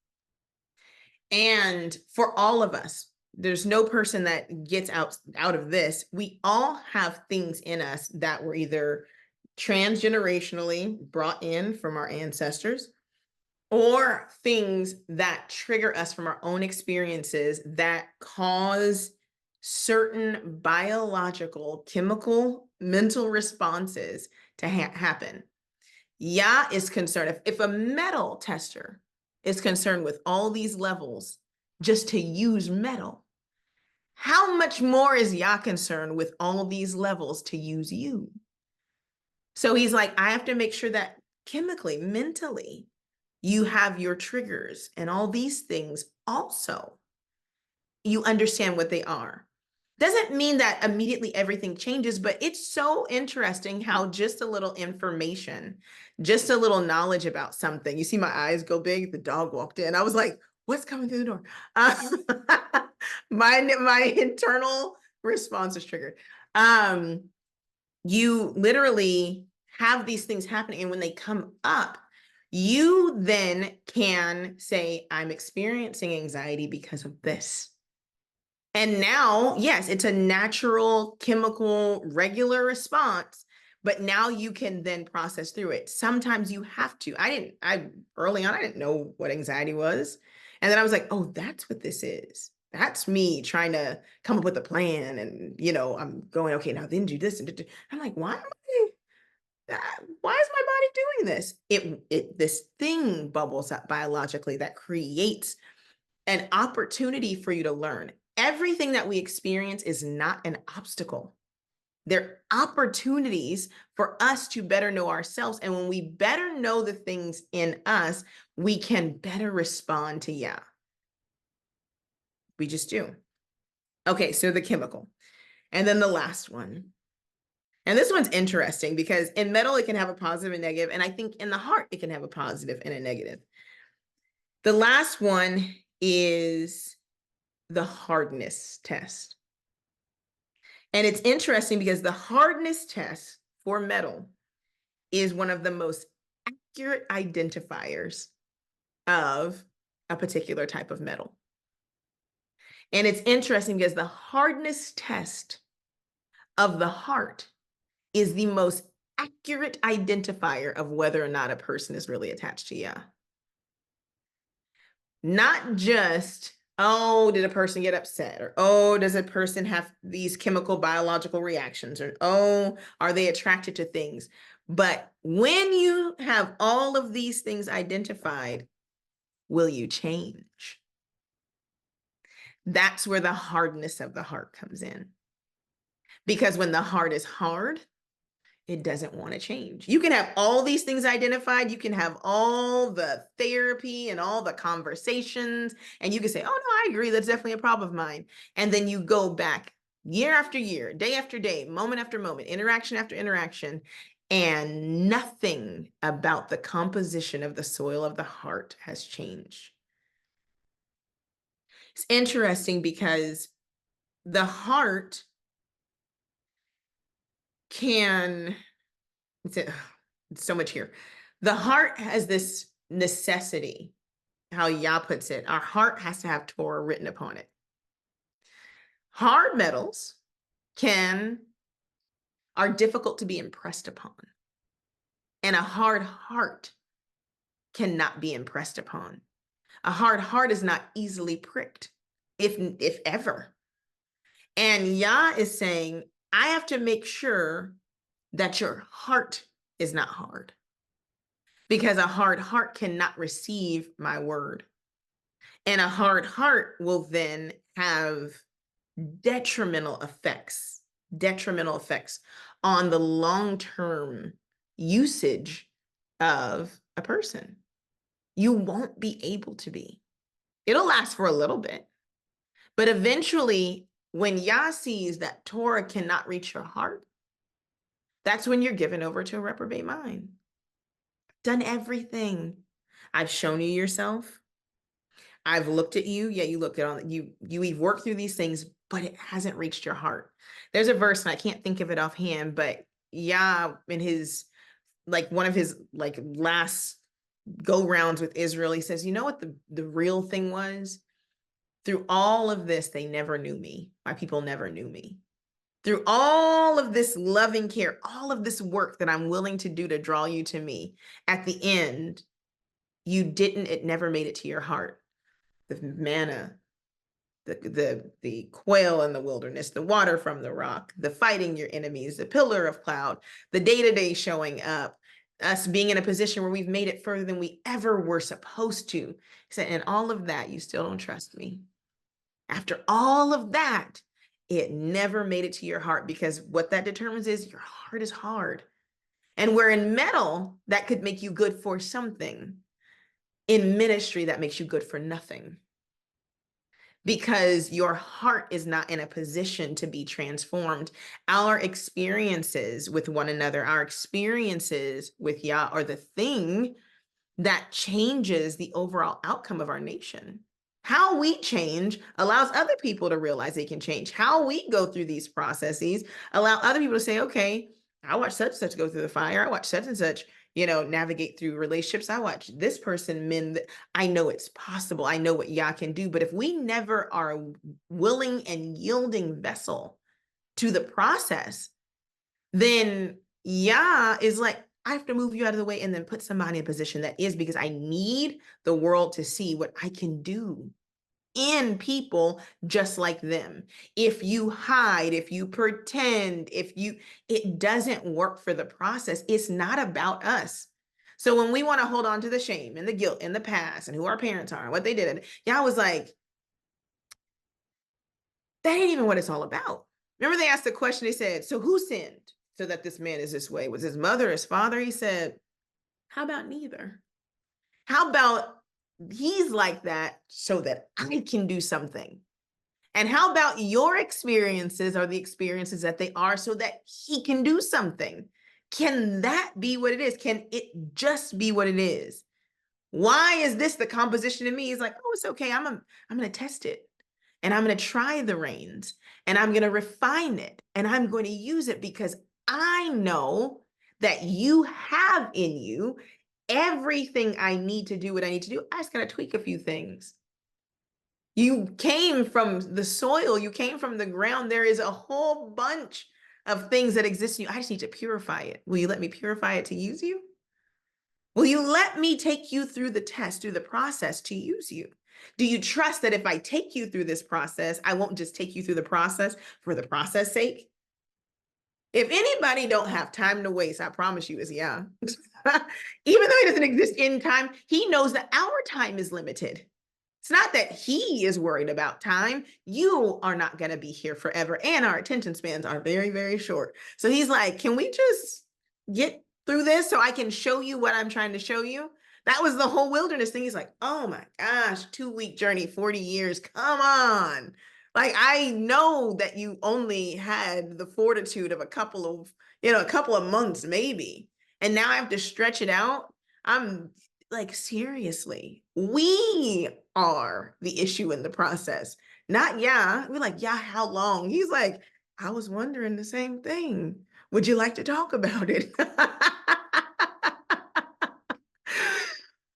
And for all of us, there's no person that gets out of this. We all have things in us that were either transgenerationally brought in from our ancestors, or things that trigger us from our own experiences that cause certain biological, chemical, mental responses to happen. Yah is concerned, if a metal tester is concerned with all these levels just to use metal, how much more is Yah concerned with all these levels to use you? So he's like, I have to make sure that chemically, mentally, you have your triggers and all these things also. You understand what they are. Doesn't mean that immediately everything changes, but it's so interesting how just a little information, just a little knowledge about something. You see my eyes go big. The dog walked in. I was like, what's coming through the door? My internal response is triggered. You literally have these things happening, and when they come up, you then can say, I'm experiencing anxiety because of this. And now, yes, it's a natural, chemical, regular response, but now you can then process through it. Sometimes you have to. Early on, I didn't know what anxiety was. And then I was like, oh, that's what this is. That's me trying to come up with a plan. And, I'm going, okay, now then do this. And I'm like, why is my body doing this? This thing bubbles up biologically that creates an opportunity for you to learn. Everything that we experience is not an obstacle. They're opportunities for us to better know ourselves. And when we better know the things in us, we can better respond to Yah. We just do. Okay, so the chemical. And then the last one. And this one's interesting because in metal, it can have a positive and negative. And I think in the heart, it can have a positive and a negative. The last one is the hardness test. And it's interesting because the hardness test for metal is one of the most accurate identifiers of a particular type of metal. And it's interesting because the hardness test of the heart is the most accurate identifier of whether or not a person is really attached to Yah. Not just, oh, did a person get upset? Or, oh, does a person have these chemical biological reactions? Or, oh, are they attracted to things? But when you have all of these things identified, will you change? That's where the hardness of the heart comes in. Because when the heart is hard, it doesn't want to change. You can have all these things identified. You can have all the therapy and all the conversations, and you can say, oh, no, I agree. That's definitely a problem of mine. And then you go back year after year, day after day, moment after moment, interaction after interaction, and nothing about the composition of the soil of the heart has changed. It's interesting because the heart can, it's so much here. The heart has this necessity, how Yah puts it. Our heart has to have Torah written upon it. Hard metals are difficult to be impressed upon. And a hard heart cannot be impressed upon. A hard heart is not easily pricked, if ever. And Yah is saying, I have to make sure that your heart is not hard, because a hard heart cannot receive my word. And a hard heart will then have detrimental effects on the long-term usage of a person. You won't be able to be. It'll last for a little bit, but eventually, when Yah sees that Torah cannot reach your heart, that's when you're given over to a reprobate mind. Done everything. I've shown you yourself. I've looked at you. Yeah, you looked at on you. We've worked through these things, but it hasn't reached your heart. There's a verse, and I can't think of it offhand, but Yah, in his one of his last go rounds with Israel, he says, you know what the real thing was? Through all of this, they never knew me. My people never knew me. Through all of this loving care, all of this work that I'm willing to do to draw you to me, at the end, it never made it to your heart. The manna, the quail in the wilderness, the water from the rock, the fighting your enemies, the pillar of cloud, the day-to-day showing up, us being in a position where we've made it further than we ever were supposed to. He said, and all of that, you still don't trust me. After all of that, it never made it to your heart, because what that determines is your heart is hard. And where in metal, that could make you good for something, in ministry, that makes you good for nothing. Because your heart is not in a position to be transformed. Our experiences with one another, our experiences with Yah, are the thing that changes the overall outcome of our nation. How we change allows other people to realize they can change. How we go through these processes allow other people to say, okay, I watch such and such go through the fire. I watch such and such, navigate through relationships. I watch this person mend. I know it's possible. I know what Yah can do. But if we never are a willing and yielding vessel to the process, then Yah is like, I have to move you out of the way and then put somebody in a position that is, because I need the world to see what I can do in people just like them. If you hide, if you pretend, it doesn't work for the process. It's not about us. So when we want to hold on to the shame and the guilt and the past and who our parents are and what they did, and Yah was like, that ain't even what it's all about. Remember, they asked the question, they said, so who sinned so that this man is this way? Was his mother, his father? He said, how about neither? How about he's like that so that I can do something? And how about your experiences are the experiences that they are so that he can do something? Can that be what it is? Can it just be what it is? Why is this the composition of me? He's like, oh, it's okay. I'm going to test it. And I'm going to try the reins, and I'm going to refine it, and I'm going to use it, because I know that you have in you everything I need to do what I need to do. I just got to tweak a few things. You came from the soil, you came from the ground. There is a whole bunch of things that exist in you. I just need to purify it. Will you let me purify it to use you? Will you let me take you through the test, through the process to use you? Do you trust that if I take you through this process, I won't just take you through the process for the process sake? If anybody don't have time to waste, I promise you, is Yah. Even though he doesn't exist in time, he knows that our time is limited. It's not that he is worried about time. You are not going to be here forever. And our attention spans are very, very short. So he's like, can we just get through this so I can show you what I'm trying to show you? That was the whole wilderness thing. He's like, oh my gosh, 2-week journey, 40 years. Come on. Like, I know that you only had the fortitude of a couple of months, maybe. And now I have to stretch it out. I'm like, seriously, we are the issue in the process, not Yah. We're like, Yah, how long? He's like, I was wondering the same thing. Would you like to talk about it?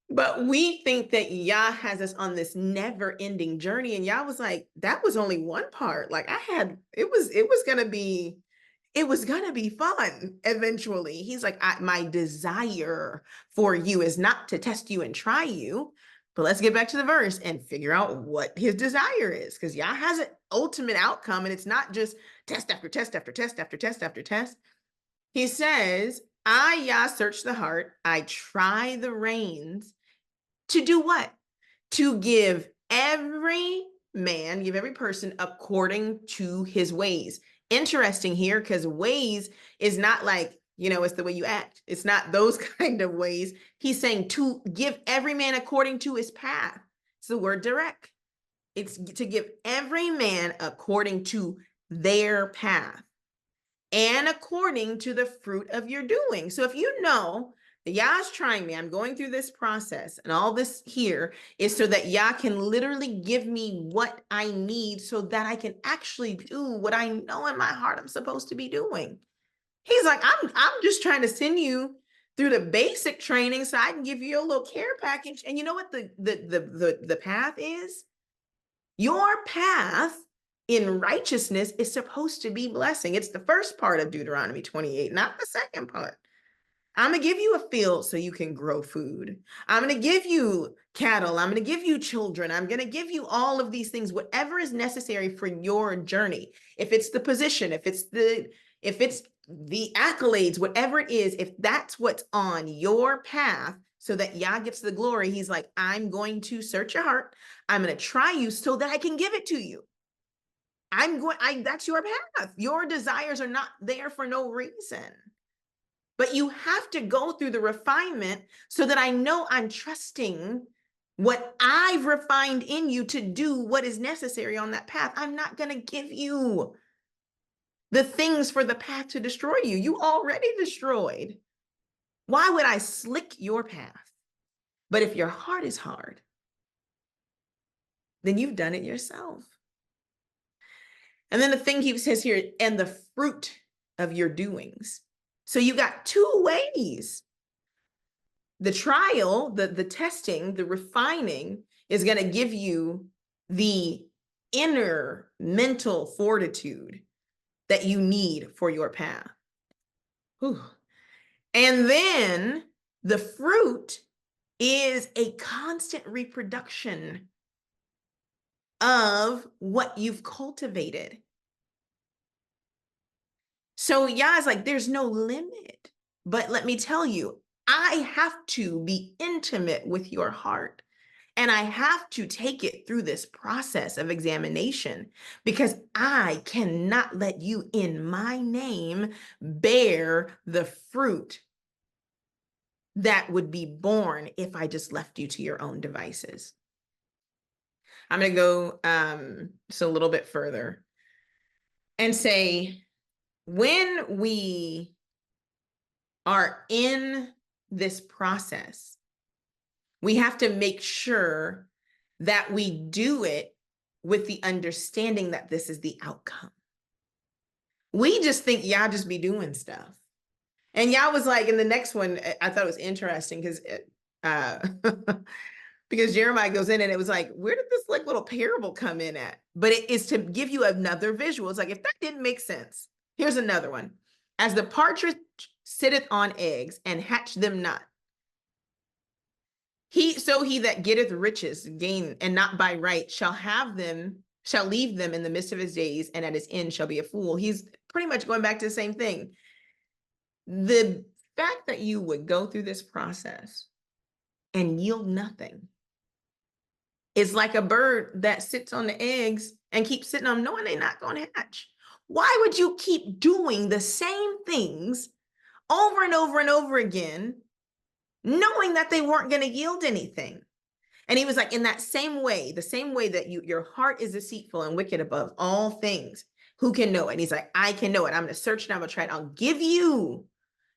But we think that Yah has us on this never-ending journey. And Yah was like, that was only one part. Like, it was gonna be fun eventually. He's like, my desire for you is not to test you and try you. But let's get back to the verse and figure out what his desire is, because Yah has an ultimate outcome, and it's not just test after test after test after test after test. He says, I, Yah, search the heart. I try the reins to do what? To give every man, give every person according to his ways. Interesting here, because ways is not like, it's the way you act. It's not those kind of ways. He's saying to give every man according to his path. It's the word direct. It's to give every man according to their path and according to the fruit of your doing. So if you know that Yah's trying me, I'm going through this process, and all this here is so that Yah can literally give me what I need so that I can actually do what I know in my heart I'm supposed to be doing. He's like, I'm just trying to send you through the basic training so I can give you a little care package. And you know what the path is? Your path in righteousness is supposed to be blessing. It's the first part of Deuteronomy 28, not the second part. I'm going to give you a field so you can grow food. I'm going to give you cattle. I'm going to give you children. I'm going to give you all of these things, whatever is necessary for your journey. If it's the position, if it's the accolades, whatever it is, if that's what's on your path so that Yah gets the glory, he's like, I'm going to search your heart. I'm going to try you so that I can give it to you. That's your path. Your desires are not there for no reason. But you have to go through the refinement so that I know I'm trusting what I've refined in you to do what is necessary on that path. I'm not going to give you the things for the path to destroy you. You already destroyed. Why would I slick your path? But if your heart is hard, then you've done it yourself. And then the thing he says here, and the fruit of your doings. So you got two ways. The trial, the testing, the refining is going to give you the inner mental fortitude that you need for your path. Whew. And then the fruit is a constant reproduction of what you've cultivated. So Yah is like, there's no limit. But let me tell you, I have to be intimate with your heart. And I have to take it through this process of examination, because I cannot let you in my name bear the fruit that would be born if I just left you to your own devices. I'm going to go so a little bit further and say, when we are in this process, we have to make sure that we do it with the understanding that this is the outcome. We just think Yah just be doing stuff. And Yah was like, in the next one, I thought it was interesting because because Jeremiah goes in and it was like, where did this like little parable come in at? But it is to give you another visual. It's like, if that didn't make sense, here's another one. As the partridge sitteth on eggs and hatch them not, he that getteth riches gain, and not by right, shall leave them in the midst of his days, and at his end shall be a fool. He's pretty much going back to the same thing. The fact that you would go through this process and yield nothing is like a bird that sits on the eggs and keeps sitting on them, knowing they're not going to hatch. Why would you keep doing the same things over and over and over again, knowing that they weren't going to yield anything? And he was like, in that same way, the same way that your heart is deceitful and wicked above all things, who can know it? And he's like, I can know it. I'm going to search and I'm going to try it. I'll give you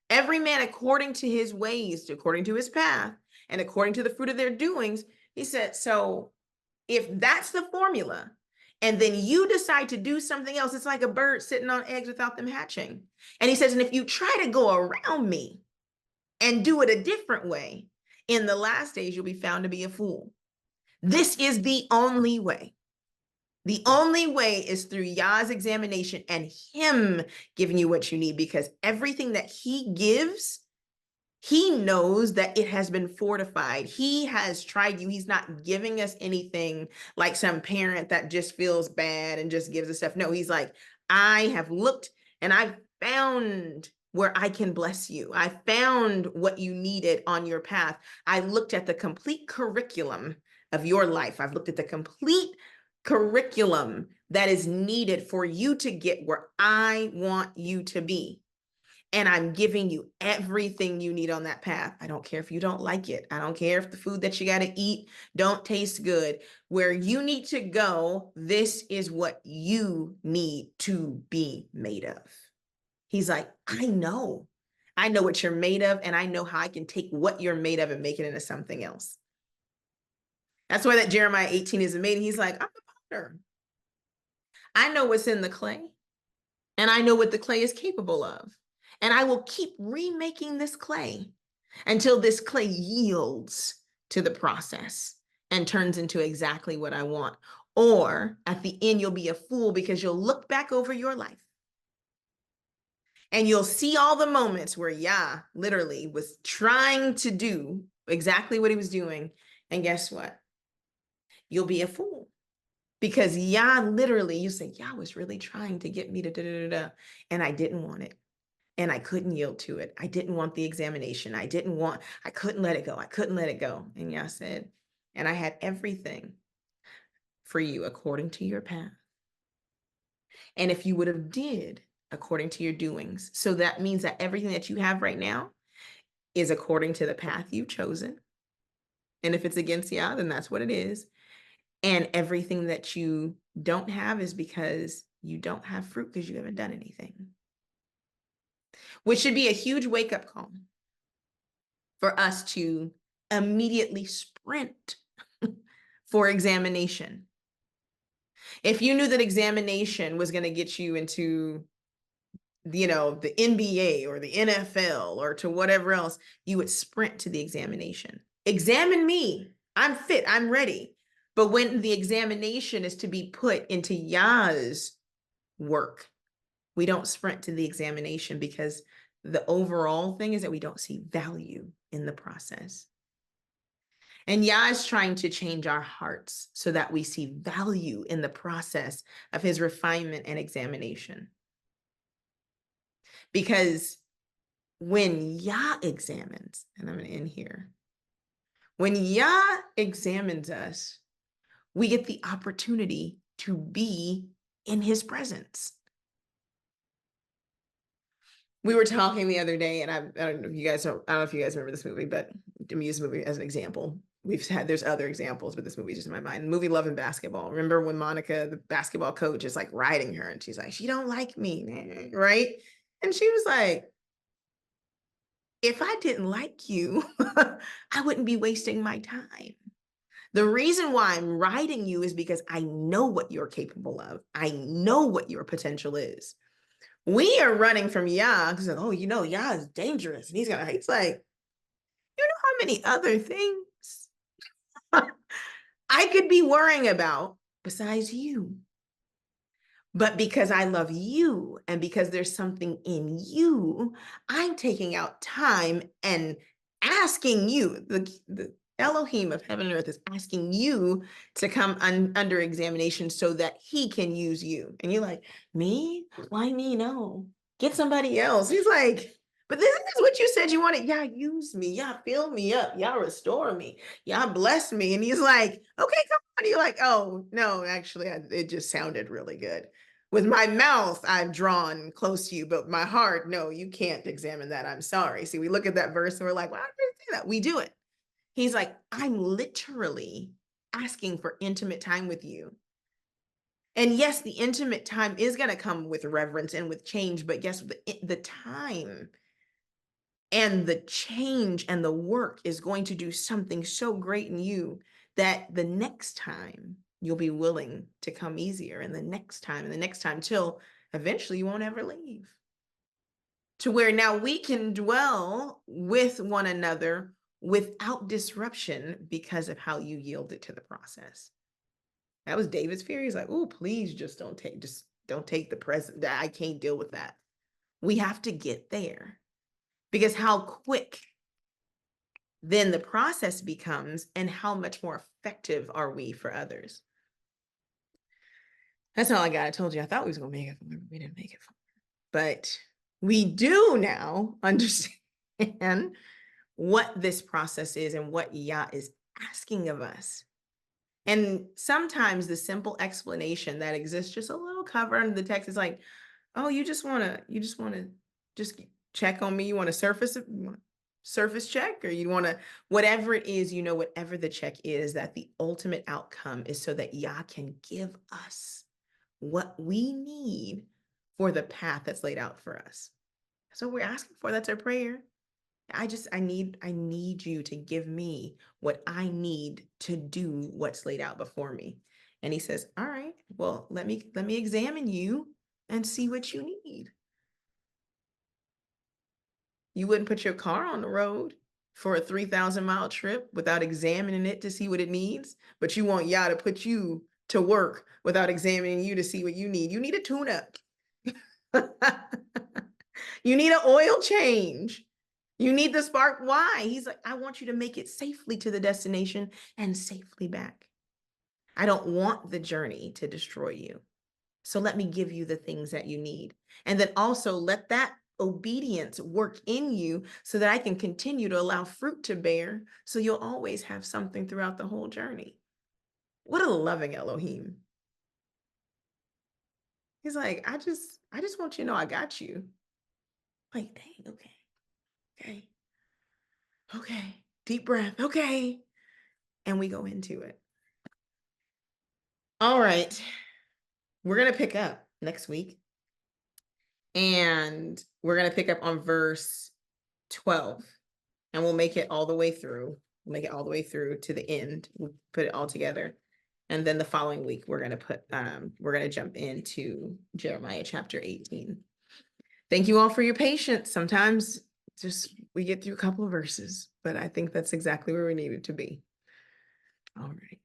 every man according to his ways, according to his path, and according to the fruit of their doings. He said, so if that's the formula, and then you decide to do something else, it's like a bird sitting on eggs without them hatching. And he says, and if you try to go around me and do it a different way, in the last days, you'll be found to be a fool. This is the only way. The only way is through Yah's examination and him giving you what you need, because everything that he gives He knows that it has been fortified. He has tried you. He's not giving us anything like some parent that just feels bad and just gives us stuff. No, he's like, I have looked and I've found where I can bless you. I found what you needed on your path. I looked at the complete curriculum of your life. I've looked at the complete curriculum that is needed for you to get where I want you to be. And I'm giving you everything you need on that path. I don't care if you don't like it. I don't care if the food that you got to eat don't taste good. Where you need to go, this is what you need to be made of. He's like, I know what you're made of, and I know how I can take what you're made of and make it into something else. That's why that Jeremiah 18 is amazing. He's like, I'm the potter. I know what's in the clay, and I know what the clay is capable of. And I will keep remaking this clay until this clay yields to the process and turns into exactly what I want. Or at the end, you'll be a fool because you'll look back over your life and you'll see all the moments where Yah literally was trying to do exactly what he was doing. And guess what? You'll be a fool. Because Yah literally, you say, Yah was really trying to get me to da-da-da-da, and I didn't want it. And I couldn't yield to it. I didn't want the examination. I couldn't let it go. I couldn't let it go. And Yah said, and I had everything for you according to your path. And if you would have did according to your doings, so that means that everything that you have right now is according to the path you've chosen. And if it's against Yah, then that's what it is. And everything that you don't have is because you don't have fruit because you haven't done anything. Which should be a huge wake-up call for us to immediately sprint for examination. If you knew that examination was going to get you into, the NBA or the NFL or to whatever else, you would sprint to the examination. Examine me. I'm fit. I'm ready. But when the examination is to be put into Yah's work, we don't sprint to the examination because the overall thing is that we don't see value in the process. And Yah is trying to change our hearts so that we see value in the process of his refinement and examination. Because when Yah examines, and I'm going to end here, when Yah examines us, we get the opportunity to be in his presence. We were talking the other day, and I don't know if you guys remember this movie, but I'm using this movie as an example. There's other examples, but this movie is just in my mind. The movie Love and Basketball. Remember when Monica, the basketball coach, is like riding her, and she's like, she don't like me, man, right? And she was like, if I didn't like you, I wouldn't be wasting my time. The reason why I'm riding you is because I know what you're capable of. I know what your potential is. We are running from Yah because, Yah is dangerous. And he's like, you know how many other things I could be worrying about besides you? But because I love you and because there's something in you, I'm taking out time and asking you, the Elohim of heaven and earth is asking you to come under examination so that he can use you. And you're like, me? Why me? No, get somebody else. He's like, but this is what you said you wanted. Yah, use me. Yah, fill me up. Yah, restore me. Yah, bless me. And he's like, okay, come on. And you're like, oh, no, actually, it just sounded really good. With my mouth, I've drawn close to you, but my heart, no, you can't examine that. I'm sorry. See, we look at that verse and we're like, why did I say that? We do it. He's like, I'm literally asking for intimate time with you. And yes, the intimate time is going to come with reverence and with change, but guess what? The time and the change and the work is going to do something so great in you that the next time you'll be willing to come easier, and the next time till eventually you won't ever leave. To where now we can dwell with one another without disruption because of how you yielded to the process. That was David's fear. He's like, oh, please just don't take the present. I can't deal with that. We have to get there because how quick then the process becomes, and how much more effective are we for others? That's all I got. I told you, I thought we was going to make it. We didn't make it. But we do now understand what this process is and what Yah is asking of us. And sometimes the simple explanation that exists, just a little cover under the text, is like, oh, you just want to just check on me. You want to surface check, or you want to, whatever it is, whatever the check is, that the ultimate outcome is so that Yah can give us what we need for the path that's laid out for us. That's what we're asking for. That's our prayer. I need you to give me what I need to do what's laid out before me. And he says, all right, well, let me examine you and see what you need. You wouldn't put your car on the road for a 3,000-mile trip without examining it to see what it needs, but you want Yah to put you to work without examining you to see what you need. You need a tune-up. You need an oil change. You need the spark. Why? He's like, I want you to make it safely to the destination and safely back. I don't want the journey to destroy you. So let me give you the things that you need. And then also let that obedience work in you so that I can continue to allow fruit to bear, so you'll always have something throughout the whole journey. What a loving Elohim. He's like, I just want you to know I got you. Like, dang, okay. Deep breath. Okay. And we go into it. All right. We're going to pick up next week. And we're going to pick up on verse 12. And we'll make it all the way through. We'll make it all the way through to the end. We'll put it all together. And then the following week, we're going to jump into Jeremiah chapter 18. Thank you all for your patience. Sometimes just we get through a couple of verses, but I think that's exactly where we needed to be. All right.